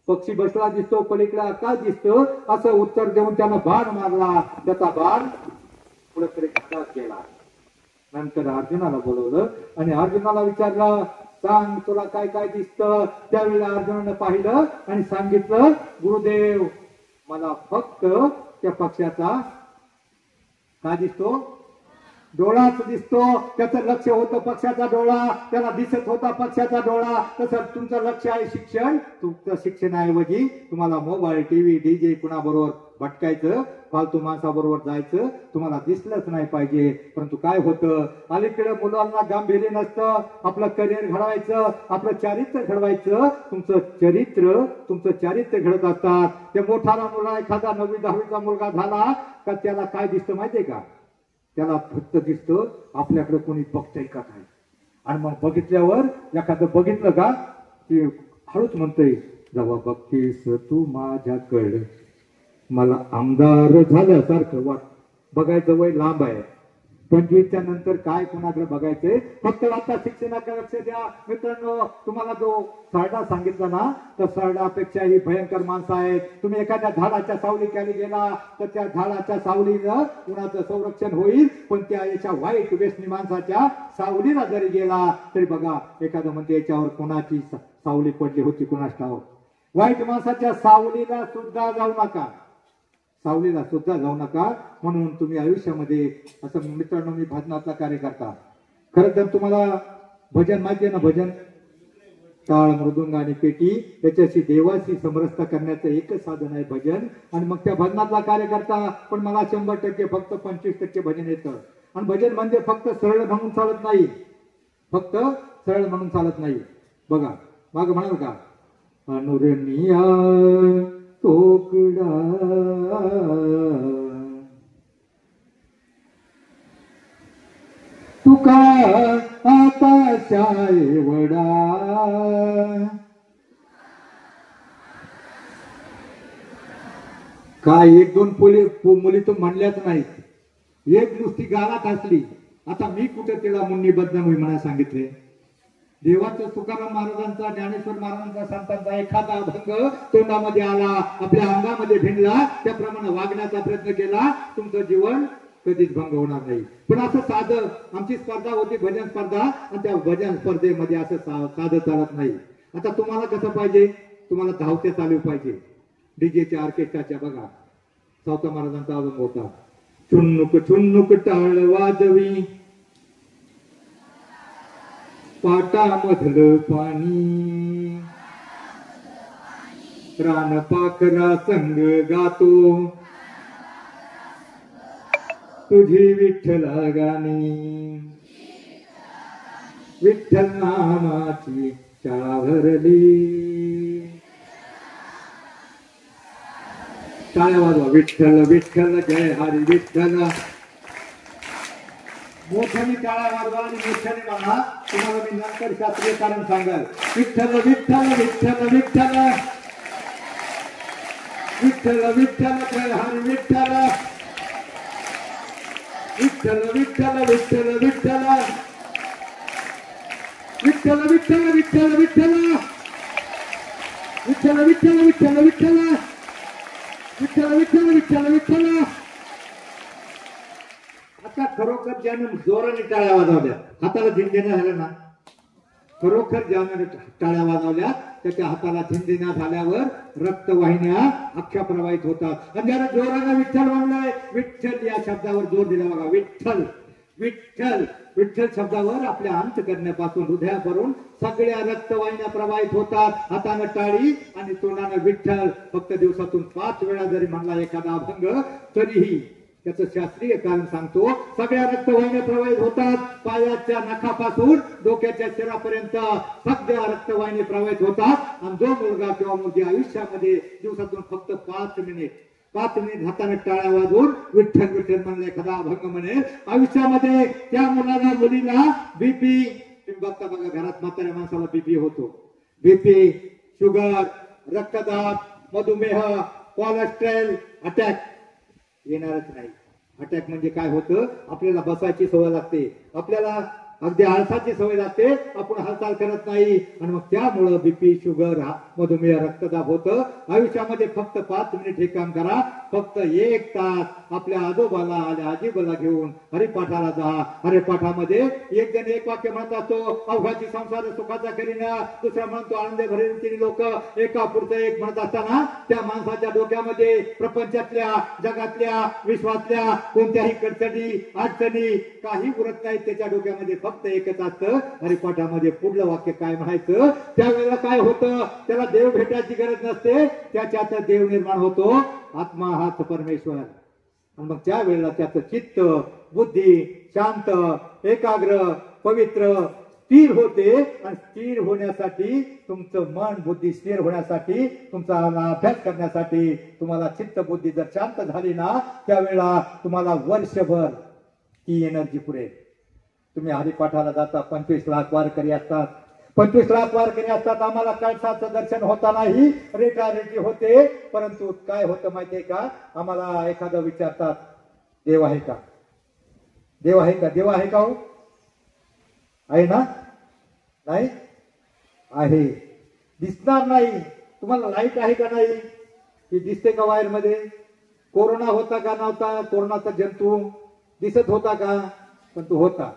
पक्षी बसला दिसतो, पलीकडे आकाश दिसतो. असं उत्तर देऊन त्यानं बाण मारला. त्याचा बाण कुठेतरी घाटात गेला. नंतर अर्जुनाला बोलवलं आणि अर्जुनाला विचारलं, सांग तुला काय काय दिसतं. त्यावेळेला अर्जुनानं पाहिलं आणि सांगितलं, गुरुदेव मला फक्त त्या पक्षाचा काय दिसतो? डोळाच दिसतो. त्याचं लक्ष होतं पक्षाचा डोळा, त्याला दिसत होता पक्षाचा डोळा. तसं तुमचं लक्ष आहे शिक्षण. तुमचं शिक्षणाऐवजी तुम्हाला मोबाईल, टीव्ही, डीजे कुणाबरोबर भटकायचं, फालतू माणसाबरोबर जायचं, तुम्हाला दिसलंच नाही पाहिजे. परंतु काय होतं, अलीकडे मुलांना गांभीर्य नसतं. आपलं करिअर घडवायचं, आपलं चारित्र्य घडवायचं. तुमचं चारित्र्य घडत असतात. ते मोठाला मुलगा, एखादा 9वी 10वीचा मुलगा झाला का त्याला काय दिसतं माहितीये का? त्याला फक्त दिसतं आपल्याकडे कोणी बघतंय का काय. आणि मग बघितल्यावर एखादं बघितलं का ते हळूच म्हणतंय, जेव्हा बघतीस तू माझ्याकडे मला आमदार झाल्यासारखं वाट. बघायचं वय लांब आहे, 25च्या नंतर काय कोणाकडे बघायचंय. फक्त आता शिक्षणाकडे लक्ष द्या. मित्रांनो, तुम्हाला जो सरडा सांगितला ना, तर सरडापेक्षा ही भयंकर माणसं आहेत. तुम्ही एखाद्या झाडाच्या सावलीखाली गेला तर त्या झाडाच्या सावलीनं कुणाचं संरक्षण होईल, पण त्या याच्या वाईट व्यसनी माणसाच्या सावलीला जरी गेला तरी बघा, एखादं म्हणते याच्यावर कोणाची सावली पडली होती कुणास ठाऊक. वाईट माणसाच्या सावलीला सुद्धा जाऊ नका, सावलीला सुद्धा जाऊ नका. म्हणून तुम्ही आयुष्यामध्ये असं, मित्रांनो मी भजनातला कार्यकर्ता. खरं तर तुम्हाला भजन माहिती आहे ना, भजन टाळ, मृदुंग आणि पेटी याच्याशी देवाशी समरसता करण्याचं एकच साधन आहे भजन. आणि मग त्या भजनातला कार्यकर्ता. पण मला 100% फक्त 25% भजन येतं. आणि भजन म्हणजे फक्त सरळ म्हणून चालत नाही, फक्त सरळ म्हणून चालत नाही. बघा माग म्हणाल का, अनुरणिया तोकडा तुका आताच्या एवढा, काय 1-2 मुली तो म्हणल्याच नाहीत. एक नुसती गालात असली. आता मी कुठे तिला मुन्नी बदनाम होई म्हणा सांगितले. देवाचं तुकाराम महाराजांचा, ज्ञानेश्वर महाराजांचा, संतांचा एखादा अभंग तोंडामध्ये आला, आपल्या अंगामध्ये भिनला, त्याप्रमाणे वागण्याचा प्रयत्न केला, तुमचं जीवन कधीच भंग होणार नाही. पण असं साधं, आमची स्पर्धा होती भजन स्पर्धा, आणि त्या भजन स्पर्धेमध्ये असं साधं चालत नाही. आता तुम्हाला कसं पाहिजे, तुम्हाला धावते चालू पाहिजे. डीजेच्या ऑर्केस्ट्राच्या बघा, सावता महाराजांचा अभंग होता, चुन्नुक चुन्नुक टाळ वाजवी पाटामधलं पाणी, रानपाखरा संग गातो तुझी विठ्ठला गाणी, विठ्ठल नामाची शाळा भरली. टाळ्या वाजवा, विठ्ठल विठ्ठल जय हरी विठ्ठल. मोठ्याने टाळ्या वाजवा आणि मोठ्याने म्हणा. तुम्हाला मी नंतर शास्त्रीय कारण सांगाल. विठ्ठल विठ्ठल विठ्ठल विठ्ठल विठ्ठल विठ्ठल जय हरी विठ्ठल, विठ्ठल विठ्ठल विठ्ठल विठ्ठल विठ्ठल विठ्ठल विठ्ठल विठ्ठल विठ्ठल विठ्ठल विठ्ठल विठ्ठल विठ्ठल विठ्ठल विठ्ठल विठ्ठल. आता खरोखर ज्याने जोराने टाळ्या वाजवल्या, हाताला झिंझिण्या झाल्या ना, खरोखर ज्याने टाळ्या वाजवल्या त्याच्या हाताला झिंझिण्या झाल्यावर रक्तवाहिन्या अख्ख्या प्रवाहित होतात. आणि ज्याने जोराने विठ्ठल म्हणलंय, विठ्ठल या शब्दावर जोर दिला बघा, विठ्ठल विठ्ठल विठ्ठल शब्दावर आपल्या अंत करण्यापासून हृदयावरून सगळ्या रक्तवाहिन्या प्रवाहित होतात. हातानं टाळी आणि तोंडानं विठ्ठल. फक्त दिवसातून 5 वेळा जरी म्हणला एखादा अभंग तरीही त्याचं शास्त्रीय कारण सांगतो. सगळ्या रक्तवाहिन्या प्रवाहित होतात. पायाच्या नखापासून डोक्याच्या शिरापर्यंत सगळ्या रक्तवाहिन्या प्रवाहित होतात. आणि जो मुलगा किंवा मुलगी आयुष्यामध्ये दिवसातून फक्त 5 मिनिट हाताने टाळ्या वाजवून विठ्ठल विठ्ठल म्हणले, एखादा अभंग म्हणेल, आयुष्यामध्ये त्या मुलाला मुलीला बीपी, तुम्ही बघता बघा घरात म्हाताऱ्या माणसाला बीपी होतो. बीपी, शुगर, रक्तदाब, मधुमेह, कोलेस्ट्रॉल, अटॅक येणारच नाही. अटॅक म्हणजे काय होतं, आपल्याला बसायची सवय लागते, आपल्याला अगदी आळसाची सवय लागते, आपण हालचाल करत नाही, आणि मग त्यामुळं बीपी, शुगर, मधुमेह, रक्तदाब होतं. आयुष्यामध्ये फक्त 5 मिनिट हे काम करा. फक्त 1 तास आपल्या आजोबाला आणि आजीबाला घेऊन हरिपाठाला जा. हरिपाठामध्ये एक जण एक वाक्य म्हणत असतो, अवघाची संसार सुखाचा करीना, दुसरा म्हणतो आनंदे भरेल तिन्ही लोक. एका पुढचं एक म्हणत असताना त्या माणसाच्या डोक्यामध्ये प्रपंचातल्या, जगातल्या, विश्वातल्या कोणत्याही अडचणी काही उरत नाहीत. त्याच्या डोक्यामध्ये फक्त एकच असतं, हरिपाठामध्ये पुढलं वाक्य काय म्हणायचं. त्यावेळेला काय होतं, त्याला देव भेटायची गरज नसते, त्याच्यात देव निर्माण होतो. आत्मा हाच परमेश्वर. आणि मग त्यावेळेला त्याचं चित्त, बुद्धी शांत, एकाग्र, पवित्र, स्थिर होते. आणि स्थिर होण्यासाठी, तुमचं मन बुद्धी स्थिर होण्यासाठी, तुमचा अभ्यास करण्यासाठी तुम्हाला चित्त बुद्धी जर शांत झाली ना, त्यावेळेला तुम्हाला वर्षभर ती एनर्जी पुरेल. तुम्ही हरिपाठाला जाता, 25 लाख वारकरी असतात, 25 लाख वारकरी असतात. आम्हाला कळसाचं दर्शन होता नाही, रेटारेटी होते. परंतु काय होतं माहितीये का, आम्हाला एखादं विचारतात, देव आहे का, देव आहे का, देव आहे का, हो आहे ना, नाही आहे, दिसणार नाही. तुम्हाला लाईट आहे का नाही, ती दिसते का वायर मध्ये. कोरोना होता का नव्हता, कोरोनाचा जंतू दिसत होता का, पण तो होता.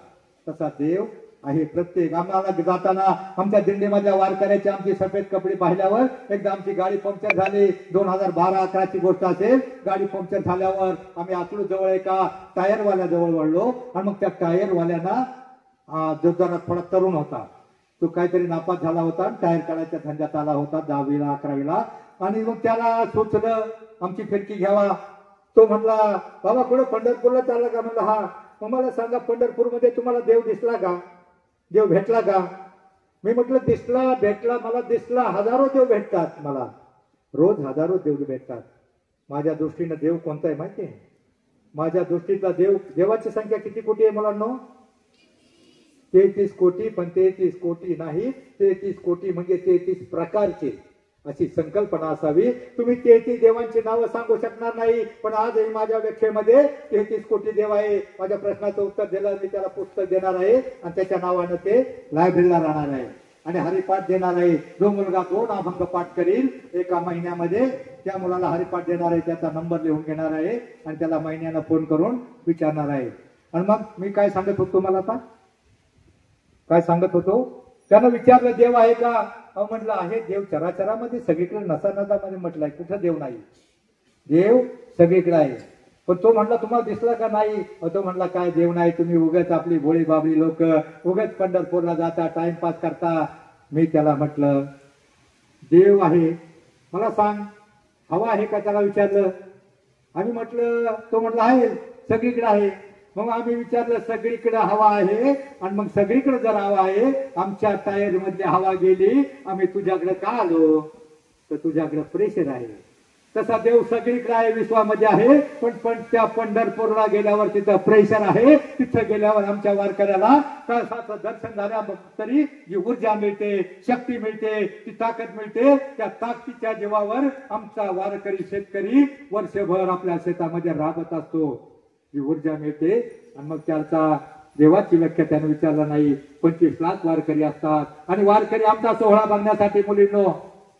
तसा देव आहे. प्रत्येक आम्हाला जाताना आमच्या दिंडीमधल्या वारकऱ्याचे आमचे सफेद कपडे पाहिल्यावर, एकदा आमची गाडी पंक्चर झाली, 2012-11ची गोष्ट असेल. गाडी पंक्चर झाल्यावर आम्ही आतूळ जवळ एका टायरवाल्या जवळ वळलो. आणि मग त्या टायरवाल्याना जो जरा थोडा तरुण होता, तो काहीतरी नापास झाला होता, टायर काढायच्या धंद्यात आला होता 10वीला 11वीला. आणि मग त्याला सुचलं आमची फिरकी घ्यावा. तो म्हणला, बाबा कुठं पंढरपूरला चालला का. म्हणलं हा. मग मला सांगा, पंढरपूरमध्ये तुम्हाला देव दिसला का, देव भेटला का. मी म्हटलं दिसला, भेटला, मला दिसला. हजारो देव भेटतात मला, रोज हजारो देव भेटतात. माझ्या दृष्टीनं देव कोणता आहे माहिती आहे, माझ्या दृष्टीतला देव, देवाची संख्या किती कोटी आहे मुलांनो, 33 कोटी. पण 33 कोटी नाही, 33 कोटी म्हणजे 33 प्रकारचे. अशी संकल्पना असावी. तुम्ही 33 देवांची नावं सांगू शकणार नाही, पण आजही माझ्या व्याख्येमध्ये 33 कोटी देव आहे. माझ्या प्रश्नाचं उत्तर दिलं, मी त्याला पुस्तक देणार आहे आणि त्याच्या नावानं ते लायब्ररीला राहणार आहे आणि हरिपाठ देणार आहे. जो मुलगा 2 अभंग पाठ करील एका महिन्यामध्ये, त्या मुलाला हरिपाठ देणार आहे, त्याचा नंबर लिहून घेणार आहे आणि त्याला महिन्यानं फोन करून विचारणार आहे. आणि मग मी काय सांगत होतो, मला आता काय सांगत होतो, त्यानं विचारलं देव आहे का? म्हटलं आहे. देव चराचरामध्ये सगळीकडे नसानसामध्ये म्हटलंय, कुठं देव नाही? देव सगळीकडे आहे. पण तो म्हणला तुम्हाला दिसला का नाही? तो म्हणला काय देव नाही, तुम्ही उगाच आपली भोळी बाबळी लोक उगाच पंढरपूरला जाता, टाइमपास करता. मी त्याला म्हटलं देव आहे, मला सांग हवा आहे का? त्याला विचारलं. आम्ही म्हटलं, तो म्हटला आहे सगळीकडे आहे. मग आम्ही विचारलं सगळीकडे हवा आहे आणि मग सगळीकडे जर हवा आहे, आमच्या टायर मधली हवा गेली, आम्ही तुझ्याकडे का आलो? तर तुझ्याकडे प्रेशर आहे. तसा देव सगळीकडे आहे, विश्वामध्ये आहे, पण त्या पंढरपूरला गेल्यावर तिथं प्रेशर आहे. तिथं गेल्यावर आमच्या वारकऱ्याला कळसाचं दर्शन झाल्या तरी जी ऊर्जा मिळते, शक्ती मिळते, ती ताकद मिळते. त्या ताकदीच्या जीवावर आमचा वारकरी शेतकरी वर्षभर आपल्या शेतामध्ये राबत असतो. जी ऊर्जा मिळते आणि मग त्याचा देवाची व्याख्या त्याने विचारला नाही. 25 लाख वारकरी असतात आणि वारकरी आमचा सोहळा बघण्यासाठी मुलींनो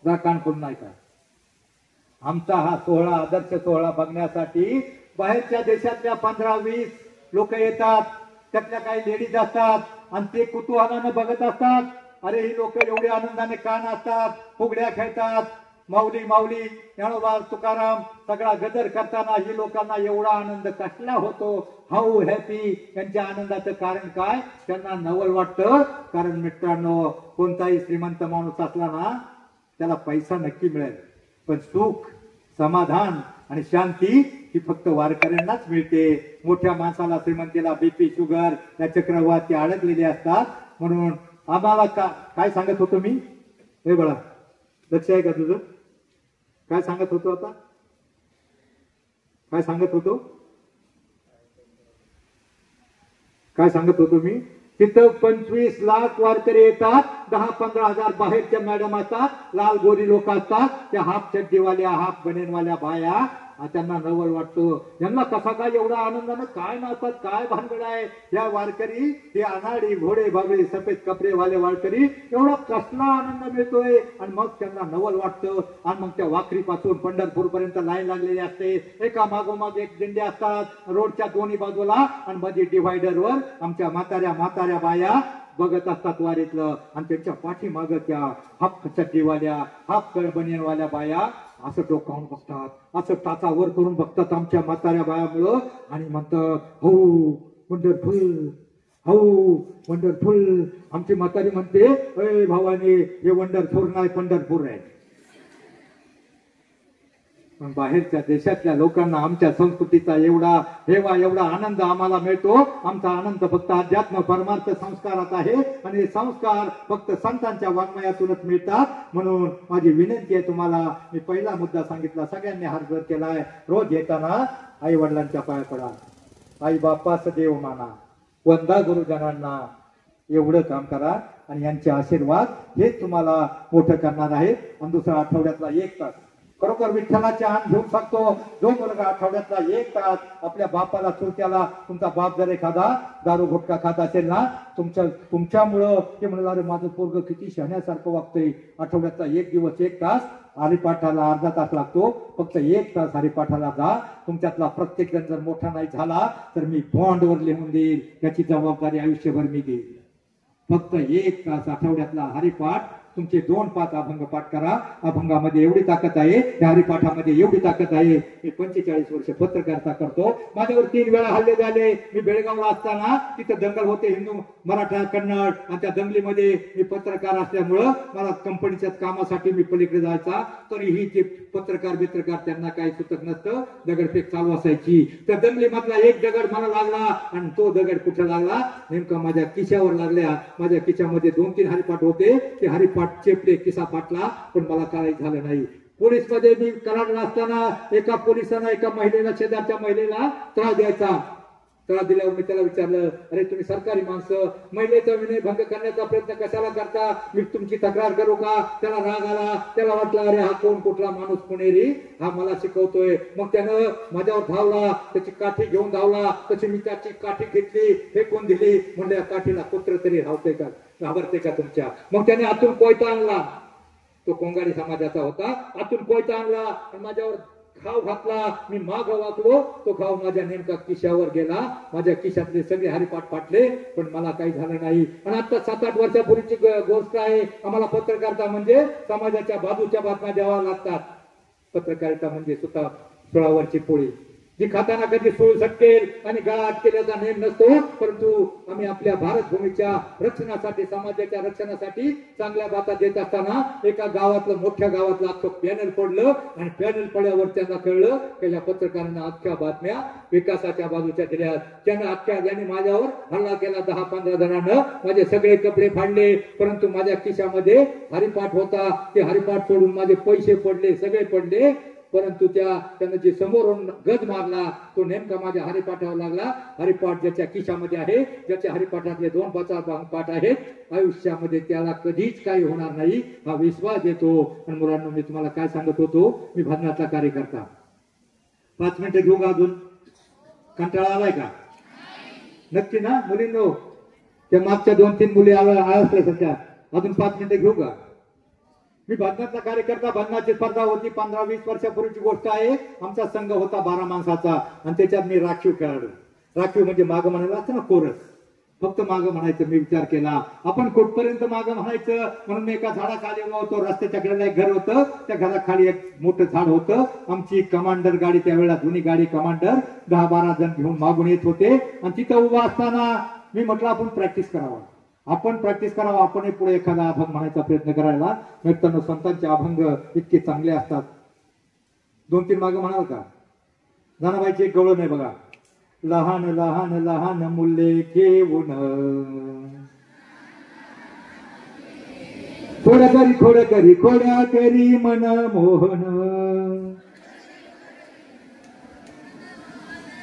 जा कान करून नाही का? आमचा हा सोहळा, आदर्श सोहळा बघण्यासाठी बाहेरच्या देशातल्या 15-20 लोक येतात. त्यातल्या काही लेडीज असतात आणि ते कुतूहलानं बघत असतात. अरे ही लोक एवढे आनंदाने का नाचतात, फुगड्या खेळतात, माऊली माऊली ज्ञानोबा तुकाराम सगळा गदर करताना ही लोकांना एवढा आनंद कसला होतो? How happy. त्यांच्या आनंदाचं कारण काय? त्यांना नवल वाटतं. कारण मित्रांनो, कोणताही श्रीमंत माणूस असला ना त्याला पैसा नक्की मिळेल, पण सुख, समाधान आणि शांती ही फक्त वारकऱ्यांनाच मिळते. मोठ्या माणसाला, श्रीमंतीला बीपी, शुगर या चक्रवाती अडकलेले असतात. म्हणून आम्हाला काय सांगत होतो मी? हे बळा लक्ष आहे का तुझं? काय सांगत होतो? आता काय सांगत होतो? काय सांगत होतो मी? तिथं 25 लाख वारकरी येतात, 10-15 हजार बाहेरच्या मॅडम असतात, लाल गोरी लोक असतात, त्या हाफ चड्डीवाल्या, हाफ बनेनवाल्या बाया. त्यांना नवल वाटतं. यांना कसा काय एवढा आनंदानं काय नाचतात, काय भानगड आहे? या वारकरी, हे अनाडी घोडे बागळे सफेद कपडेवाले वारकरी, एवढा कसला आनंद मिळतोय. आणि मग त्यांना नवल वाटतं. आणि मग त्या वाखरीपासून पंढरपूर पर्यंत लाईन लागलेली असते. एका मागोमाग एक दिंडे असतात रोडच्या दोन्ही बाजूला आणि मध्ये डिव्हायडरवर आमच्या म्हाताऱ्या बाया बघत असतात वारीतलं. आणि त्यांच्या पाठीमाग त्या हाफ चड्डीवाल्या, हाफ बनियनवाल्या बाया असं डोकावून बघतात, असं टाचा वर करून बघतात आमच्या म्हाताऱ्या बायामुळं आणि म्हणतात हो वंडरफुल, हो वंडरफुल. आमची म्हातारी म्हणते अय भावाने, हे वंडरफुल नाही पंढरपूर आहे. पण बाहेरच्या देशातल्या लोकांना आमच्या संस्कृतीचा एवढा आनंद आम्हाला मिळतो. आमचा आनंद फक्त अध्यात्म परमार्थ संस्कारात आहे आणि संस्कार फक्त संतांच्या वाङ्मयातूनच मिळतात. म्हणून माझी विनंती आहे तुम्हाला, मी पहिला मुद्दा सांगितला, सगळ्यांनी हात वर केलाय. रोज येताना आई वडिलांच्या पाया पडा, आई बापास देव माना, वंदा गुरुजनांना. एवढं काम करा आणि यांचे आशीर्वाद हेच तुम्हाला मोठं करणार आहेत. आणि दुसरा आठवड्यातला 1 तास खरोखर विठ्ठलाचे आण घेऊन सांगतो, जो मुलगा आठवड्यातला 1 तास आपल्या बापाला चुलत्याला, तुमचा बाप जर एखादा दारू गुटखा खात असेल ना, तुमच्यामुळं ते म्हणणार माझं पोरग किती शहाण्यासारखं वागतंय. आठवड्यातला 1 दिवस 1 तास हरिपाठाला अर्धा तास लागतो. फक्त 1 तास हरिपाठाला जा. तुमच्यातला प्रत्येक जण जर मोठा नाही झाला तर मी बॉन्डवर लिहून देईल, याची जबाबदारी आयुष्यभर मी घेईल. फक्त 1 तास आठवड्यातला हरिपाठ. तुमचे 2-5 अभंग पाठ करा. अभंगामध्ये एवढी ताकद आहे, त्या हरिपाठामध्ये एवढी ताकद आहे. मी 45 वर्ष पत्रकारिता करतो. माझ्यावर 3 वेळा हल्ले झाले. मी बेळगावला असताना तिथं दंगल होते, हिंदू मराठा कन्नड, आणि त्या दंगलीमध्ये मी पत्रकार असल्यामुळं मला कंपनीच्या कामासाठी मी पलीकडे जायचा. तरीही ते पत्रकार त्यांना काही सुचत नसतं, दगडफेक चालू असायची. त्या दंगलीमधला एक दगड मला लागला आणि तो दगड कुठे लागला? नेमका माझ्या खिशावर लागल्या. माझ्या खिशामध्ये 2-3 हरिपाठ होते. ते हरिपाठ चेपले, किसा फाटला, पण मला काही झालं नाही. पोलीस मध्ये मी कराडला असताना एका पोलिसांना एका महिलेला, शेजारच्या महिलेला त्रास द्यायचा. तळा दिल्यावर मी त्याला विचारलं, अरे तुम्ही सरकारी माणसं, महिलेचा विनयभंग करण्याचा प्रयत्न कशाला करता, मी तुमची तक्रार करू का? त्याला राग आला, त्याला वाटलं अरे हा कोण कुठला माणूस पुणेरी, हा मला शिकवतोय. मग त्यानं माझ्यावर धावला, त्याची काठी घेऊन धावला, तशी मी त्याची काठी घेतली, फेकून दिली. म्हणलं या काठीला कुत्र तरी राहते का, घाबरते का तुमच्या? मग त्याने आतून कोयता आणला, तो कोंगाडी समाजाचा होता, आतून कोयता आणला आणि माझ्यावर घाव घातला. मी माग वाकलो, तो घाव माझ्या नेमका खिशावर गेला, माझ्या खिशातले सगळे हरिपाठ फाटले, पण मला काही झालं नाही. आणि आता 7-8 वर्षापूर्वीची गोष्ट आहे. आम्हाला पत्रकारिता म्हणजे समाजाच्या बाजूच्या बातम्या द्याव्या लागतात. पत्रकारिता म्हणजे सुद्धा सुळावरची पोळी, जी खाताना कधी सूळ सटकेल आणि गळा अटकेल्याचा नेम नसतो, परंतु आम्ही आपल्या भारत भूमीच्या रक्षणासाठी, समाजाच्या रक्षणासाठी चांगल्या बाता देत असताना एका गावातलं, मोठ्या गावातलं अख्खं पॅनल पडलं आणि पॅनल पडल्यावर त्यांना कळलं की या पत्रकारांना अख्ख्या बातम्या विकासाच्या बाजूच्या दिल्या. त्यांना ज्यांनी माझ्यावर हल्ला केला 10-15 जणांना, माझे सगळे कपडे फाडले, परंतु माझ्या खिशामध्ये हरिपाठ होता. ते हरिपाठ सोडून माझे पैसे पडले, सगळे पडले, परंतु त्यानं जे समोरून गज मारला तो नेमका माझ्या हरिपाठावर लागला. हरिपाठ ज्याच्या खिशामध्ये आहे, ज्याच्या हरिपाठातले 2 पाठ आहेत, आयुष्यामध्ये त्याला कधीच काही होणार नाही हा विश्वास येतो. आणि मुलांना मी तुम्हाला काय सांगत होतो, मी भजनातला कार्यकर्ता. 5 मिनिटं घेऊ का अजून? कंटाळा आलाय का? नक्की ना मुलींनो? त्या मागच्या 2-3 मुली आळसल्या सध्या, अजून 5 मिनिटं घेऊ का? मी भजनातला कार्यकर्ता. भजनाची स्पर्धा होती 15-20 वर्षापूर्वीची गोष्ट आहे. आमचा संघ होता 12 माणसाचा आणि त्याच्यात मी राखीव खेळाडू. राखीव म्हणजे माग म्हणायला असतं ना, कोरस, फक्त माग म्हणायचं. मी विचार केला आपण कुठपर्यंत माग म्हणायचं, म्हणून मी एका झाडाखाली उभा होतो. रस्त्याच्या कडेला एक घर होतं, त्या घराखाली एक मोठं झाड होतं. आमची कमांडर गाडी, त्यावेळेला जुनी गाडी कमांडर, 10-12 जण घेऊन मागून येत होते. आणि तिथं उभा असताना मी म्हटलं आपण प्रॅक्टिस करावा, आपण प्रॅक्टिस करावा, आपण पुढे एखादा अभंग म्हणायचा प्रयत्न करायला. मित्रांनो, संतांचे अभंग इतके चांगले असतात. 2-3 माग म्हणाल का? जनाबाईची एक गवळण आहे बघा, लहान लहान लहान मुले घेऊन खोड्या करी खोड्या करी खोड्या करी मन मोहन.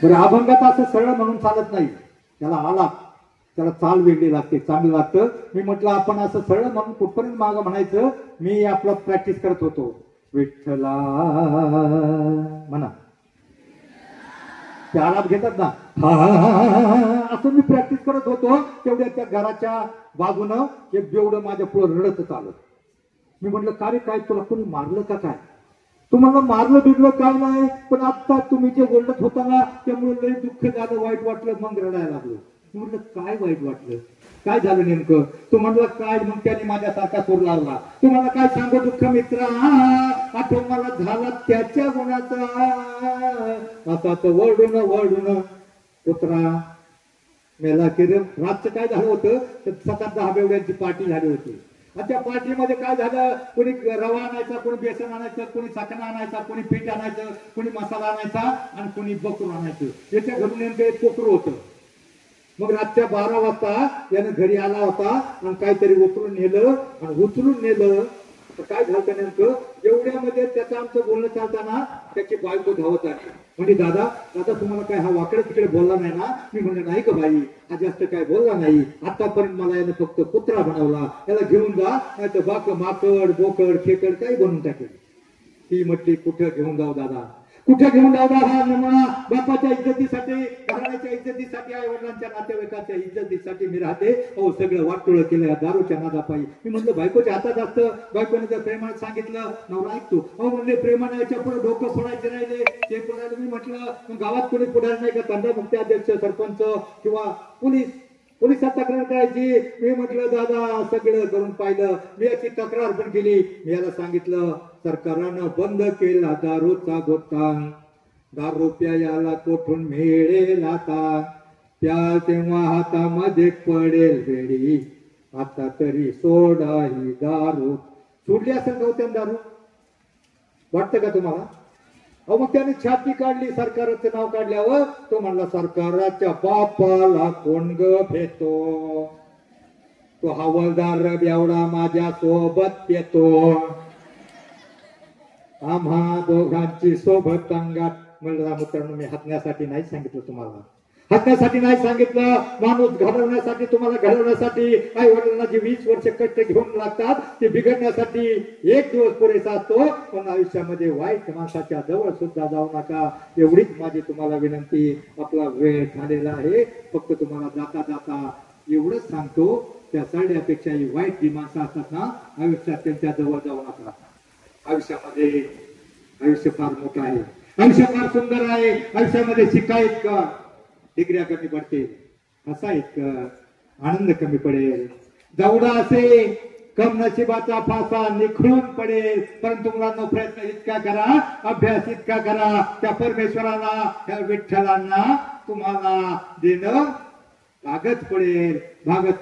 बरं, अभंगात असं सरळ म्हणून चालत नाही, त्याला आला, त्याला चाल वेगळी लागते, चांगलं लागतं. मी म्हटलं आपण असं सरळ म्हणून कुठपर्यंत मागं म्हणायचं. मी आपलं प्रॅक्टिस करत होतो, विठ्ठला म्हणा, ते आलाप घेतात ना, असं मी प्रॅक्टिस करत होतो. तेवढ्या त्या घराच्या बाजूनं एक बेवडं माझ्या पुढे रडत आलं. मी म्हटलं का रे, काय तुला कोणी मारलं का काय? तुम्हाला मारलं बिरलं काय नाही, पण आता तुम्ही जे ओरडत होता ना त्यामुळे लय दुःख झालं, वाईट वाटलं, मग रडायला लागलो. म्हटलं काय वाईट वाटलं, काय झालं नेमकं? तो म्हणला काय? मग त्याने माझ्यासारखा सूर लावला. तुम्हाला काय सांगू दुःख मित्रा, आठवण मला झाला त्याच्या गुणाचा, असा तर वळून वळून कुत्रा मेला की रे. रातचं काय झालं होतं, तर 7-10 बेवड्यांची पार्टी झाली होती. आणि त्या पार्टीमध्ये काय झालं, कोणी रवा आणायचा, कोणी बेसन आणायचं, कोणी साखर आणायचा, कोणी पीठ आणायचं, कोणी मसाला आणायचा आणि कोणी बकरू आणायचं. याच्या घरून नेमकं एक कोकरू होतं. मग रातच्या 12 वाजता यानं घरी आला होता आणि काहीतरी उचलून नेलं. आणि उचलून नेलं तर काय झालं नेमकं, एवढ्यामध्ये त्याचं आमचं बोलणं चालताना त्याची बायको धावत आली. म्हणजे दादा तुम्हाला काय हा वाकडे तिकडे बोलला नाही ना? मी म्हणलं नाही का बाई, हा जास्त काय बोलला नाही, आतापर्यंत मला यानं फक्त कुत्रा बनवला, याला घेऊन जा, नाही तर माकड बोकड खेकड काही बनवून टाकेल. ती म्हटली कुठं घेऊन जाऊ दादा, कुठे घेऊन जाऊ दादा? म्हणा बापाच्या इज्जतीसाठी, घराण्याच्या इज्जतीसाठी, आई वडिलांच्या नातेवाईकांच्या इज्जतीसाठी मी राहते. अहो सगळं वाटोळं केलं दारूच्या नादापायी. मी म्हटलं बायकोच्या हातात असतं, बायकोने जर प्रेमाने सांगितलं नवरा ऐकतो. अहो म्हणले प्रेमाने याच्या पुढे डोकं फोडायचे राहिले, ते फोडायला. मी म्हटलं गावात कोणी पुढारी नाही का, तंडा मुक्ती अध्यक्ष, सरपंच किंवा पोलिसात तक्रार करायची? मी म्हटलं दादा सगळं करून पाहिलं, मी याची तक्रार पण केली. मी याला सांगितलं सरकारनं बंद केला दारूचा गोटा, दारू प्यायला कोठून मिळेल आता, त्या तेव्हा हातामध्ये पडेल वेळी, आता तरी सोडा ही दारू. सोडली असेल का त्यानं दारू? वाटतं का तुम्हाला? अहो मग त्याने छाती काढली, सरकारचं नाव काढल्यावर तो म्हणला सरकाराच्या बापाला कोण ग भेटतो, तो हवालदार बेवडा माझ्या सोबत येतो, आम्हा दोघांची सोबत अंगात. मित्रांनो, मी हसण्यासाठी नाही सांगितलं तुम्हाला, हसण्यासाठी नाही सांगितलं, माणूस घडवण्यासाठी, तुम्हाला घडवण्यासाठी आई वडिलांना जी 20 वर्ष कष्ट घेऊन लागतात ते बिघडण्यासाठी एक दिवस पुरेसा असतो. पण आयुष्यामध्ये वाईट माणसाच्या जवळ सुद्धा जाऊ नका, एवढीच माझी तुम्हाला विनंती. आपला वेळ झालेला आहे, फक्त तुम्हाला जाता जाता एवढंच सांगतो, त्या साड्यापेक्षाही वाईट जी माणसं असतात ना आयुष्यात, त्यांच्या जवळ जाऊ नका. आयुष्यामध्ये आयुष्य फार मोठं आहे, आयुष्य फार सुंदर आहे. आयुष्यामध्ये शिकायत का डिग्र्या कमी पडते, हसायत का आनंद कमी पडेल, जेवढा असे कम नशिबाचा फासा निखळून पडेल. परंतु मुलांना प्रयत्न इतका करा, अभ्यास इतका करा, त्या परमेश्वराला, त्या विठ्ठलांना तुम्हाला देणं भागत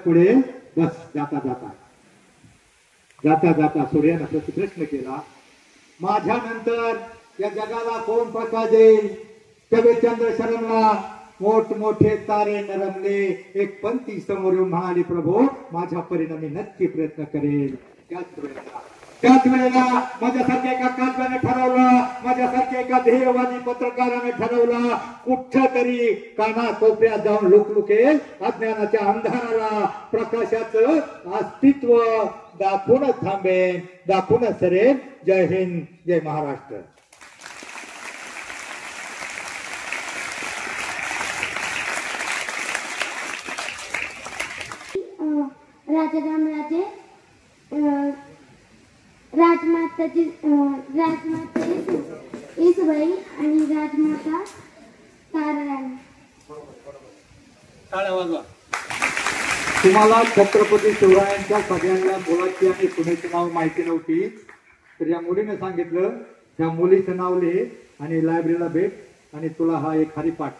पडेल. बस जाता जाता जाता जाता सूर्यानं प्रश्न केला, माझ्यानंतर या जगाला कोण प्रकाश देईल? कवी चंद्र शरणला मोठमोठे तारे नरमले, एक पंथी समोर येऊन म्हणाली, प्रभू माझ्या परीने मी नक्की प्रयत्न करेल. त्याच वेळेला माझ्यासारख्या एका काव्याने ठरवलं, माझ्यासारख्या एका ध्येयवादी पत्रकाराने ठरवलं, कुठं तरी काना कोपऱ्यात जाऊन लुकलुकेल अज्ञानाच्या अंधाराला प्रकाशाचं अस्तित्व दाखवूनच थांबेन, दाखवूनच सरेन. जय हिंद, जय महाराष्ट्र. राजारामराजे राजमाता येसुबाई आणि राजमाता ताराराणी. तुम्हाला छत्रपती शिवरायांच्या सगळ्यांना मुलाची आणि सुनेचं नाव माहिती नव्हती, तर या मुलीने सांगितलं त्या मुलीचं नाव लिहे आणि लायब्ररीला भेट, आणि तुला हा एक हरिपाठ,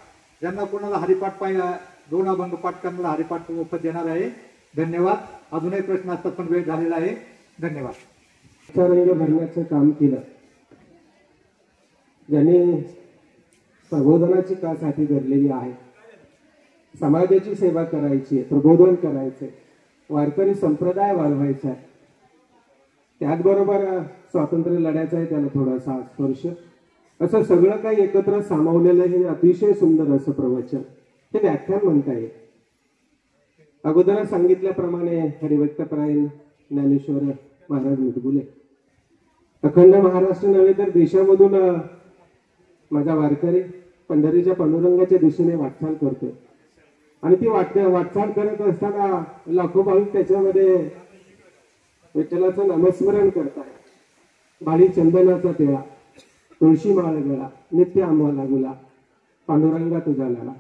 ज्यांना कोणाला हरिपाठ पाहिजे 2 अभंग पाठ करणारा हरिपाठ मोफत देणार आहे. धन्यवाद. अजूनही प्रश्न असतात पण वेळ झालेला आहे. धन्यवाद. रंग भरण्याचं काम केलं, ज्यांनी प्रबोधनाची कासाठी धरलेली आहे. समाजाची सेवा करायची, प्रबोधन करायचंय, वारकरी संप्रदाय वाढवायचा आहे, त्याचबरोबर स्वातंत्र्य लढायचं आहे, त्याला थोडासा स्पर्श, असं सगळं काही एकत्र सामावलेलं हे अतिशय सुंदर असं प्रवचन, हे व्याख्यान म्हणता येईल. अगोदर सांगितल्याप्रमाणे हरिभक्तपरायण ज्ञानेश्वर महाराज मुदगुले अखंड महाराष्ट्र नव्हे तर देशामधून माझा वारकरी पंढरीच्या पांडुरंगाच्या दिशेने वाटचाल करतोय. आणि ती वाटचाल करत असताना लाखो भाविक त्याच्यामध्ये विठ्ठलाचं नामस्मरण करताय. बाळी चंदनाचा टिळा, तुळशी माळ गळा, नित्य आंबा लागला, पांडुरंगा तुझा लाला,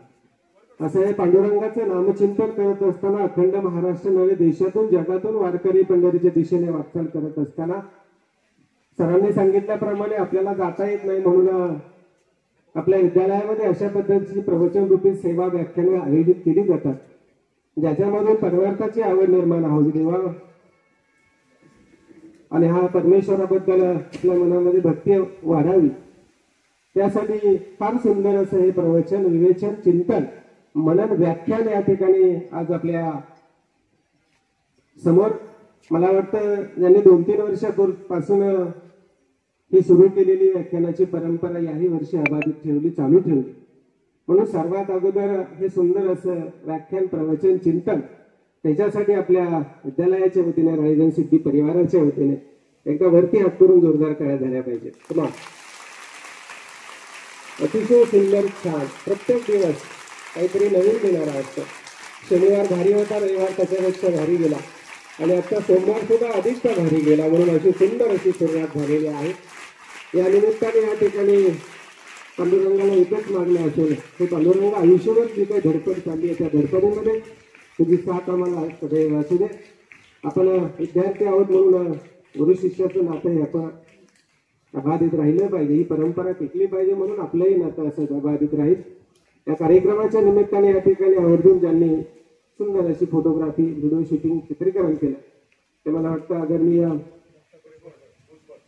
असं हे पांडुरंगाचं नामचिंतन करत असताना अखंड महाराष्ट्र नव्हे देशातून जगातून वारकरी पंढरीच्या दिशेने वाटचाल करत असताना सरांनी सांगितल्याप्रमाणे आपल्याला जाता येत नाही, म्हणून आपल्या विद्यालयामध्ये अशा पद्धतीची प्रवचन रूपी सेवा व्याख्याने आयोजित केली जातात, ज्याच्यामधून परमार्थाची आवड निर्माण होऊ देवा आणि हा परमेश्वराबद्दल आपल्या मनामध्ये भक्ती वाढावी, त्यासाठी फार सुंदर असं हे प्रवचन, विवेचन, चिंतन, मनन, व्याख्यान या ठिकाणी आज आपल्या समोर. मला वाटतं ज्यांनी 2-3 वर्षापासून ही सुरू केलेली व्याख्यानाची परंपरा याही वर्षी अबाधित ठेवली, चालू ठेवली. म्हणून सर्वात अगोदर हे सुंदर असं व्याख्यान, प्रवचन, चिंतन त्याच्यासाठी आपल्या विद्यालयाच्या वतीने, रायजन सिद्धी परिवाराच्या वतीने एकदा वरती हात करून जोरदार टाळ्या झाल्या पाहिजेत. अतिशय सुंदर, छान, प्रत्येक दिवस काहीतरी नवीन देणारा असतं. शनिवार भारी होता, रविवार त्याच्यापेक्षा भारी गेला आणि आता सोमवार सुद्धा अधिकचा भारी गेला. म्हणून अशी सुंदर अशी सुरुवात झालेली आहे. या निमित्ताने या ठिकाणी पांडुरंगाला एकच मागणं असेल, हे पांडुरंग आयुष्यभर जी काही धडपड चालली आहे त्या धडपडीमध्ये तुझी साथ आम्हाला सदैव असू दे. आपण विद्यार्थी आहोत म्हणून गुरु शिष्याचं नातं हे आपण अबाधित राहिलं पाहिजे, ही परंपरा टिकली पाहिजे, म्हणून आपलंही नातं असं अबाधित राहील. या कार्यक्रमाच्या निमित्ताने या ठिकाणी आवर्जून ज्यांनी सुंदर अशी फोटोग्राफी, व्हिडिओ शूटिंग, चित्रीकरण केलं ते मला वाटतं आदरणीय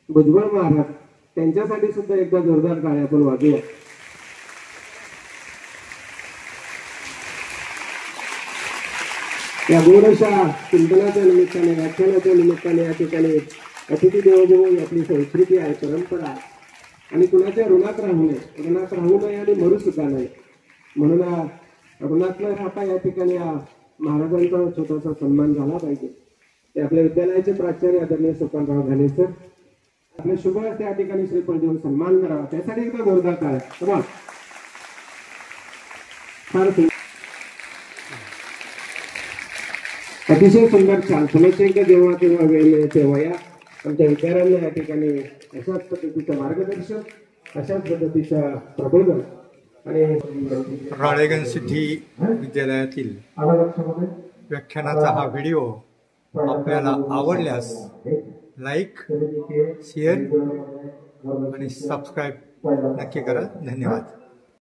भुजबळ महाराज त्यांच्यासाठी सुद्धा एकदा जोरदार टाळ्या आपण वाजूया. या गोरशा चिंतनाच्या निमित्ताने, व्याख्यानाच्या निमित्ताने या ठिकाणी अतिथी देवो ही आपली संस्कृती आहे, परंपरा आहे आणि कुणाच्या ऋणात राहू नये आणि मरू सुद्धा नाही. म्हणून रुग्णातलं राहता या ठिकाणी महाराजांचा छोटासा सन्मान झाला पाहिजे. ते आपल्या विद्यालयाचे प्राचार्य आदरणीय सोपानराव घाले सर आपले शुभ त्या ठिकाणी श्रीफळ देऊन सन्मान करावा. त्यासाठी एकदा जोरदार टाळ्या. कमाल. फार सुंदर, अतिशय सुंदर छान फुलशंकर जेव्हा तेव्हा वेळ मिळेल तेव्हा या आमच्या विद्यार्थ्यांना या ठिकाणी अशाच पद्धतीचं मार्गदर्शन, अशाच पद्धतीचं प्रबोधन आणि राळेगण सिद्धी विद्यालयातील व्याख्यानाचा हा व्हिडिओ आपल्याला आवडल्यास लाईक, शेअर आणि सबस्क्राईब नक्की करा. धन्यवाद.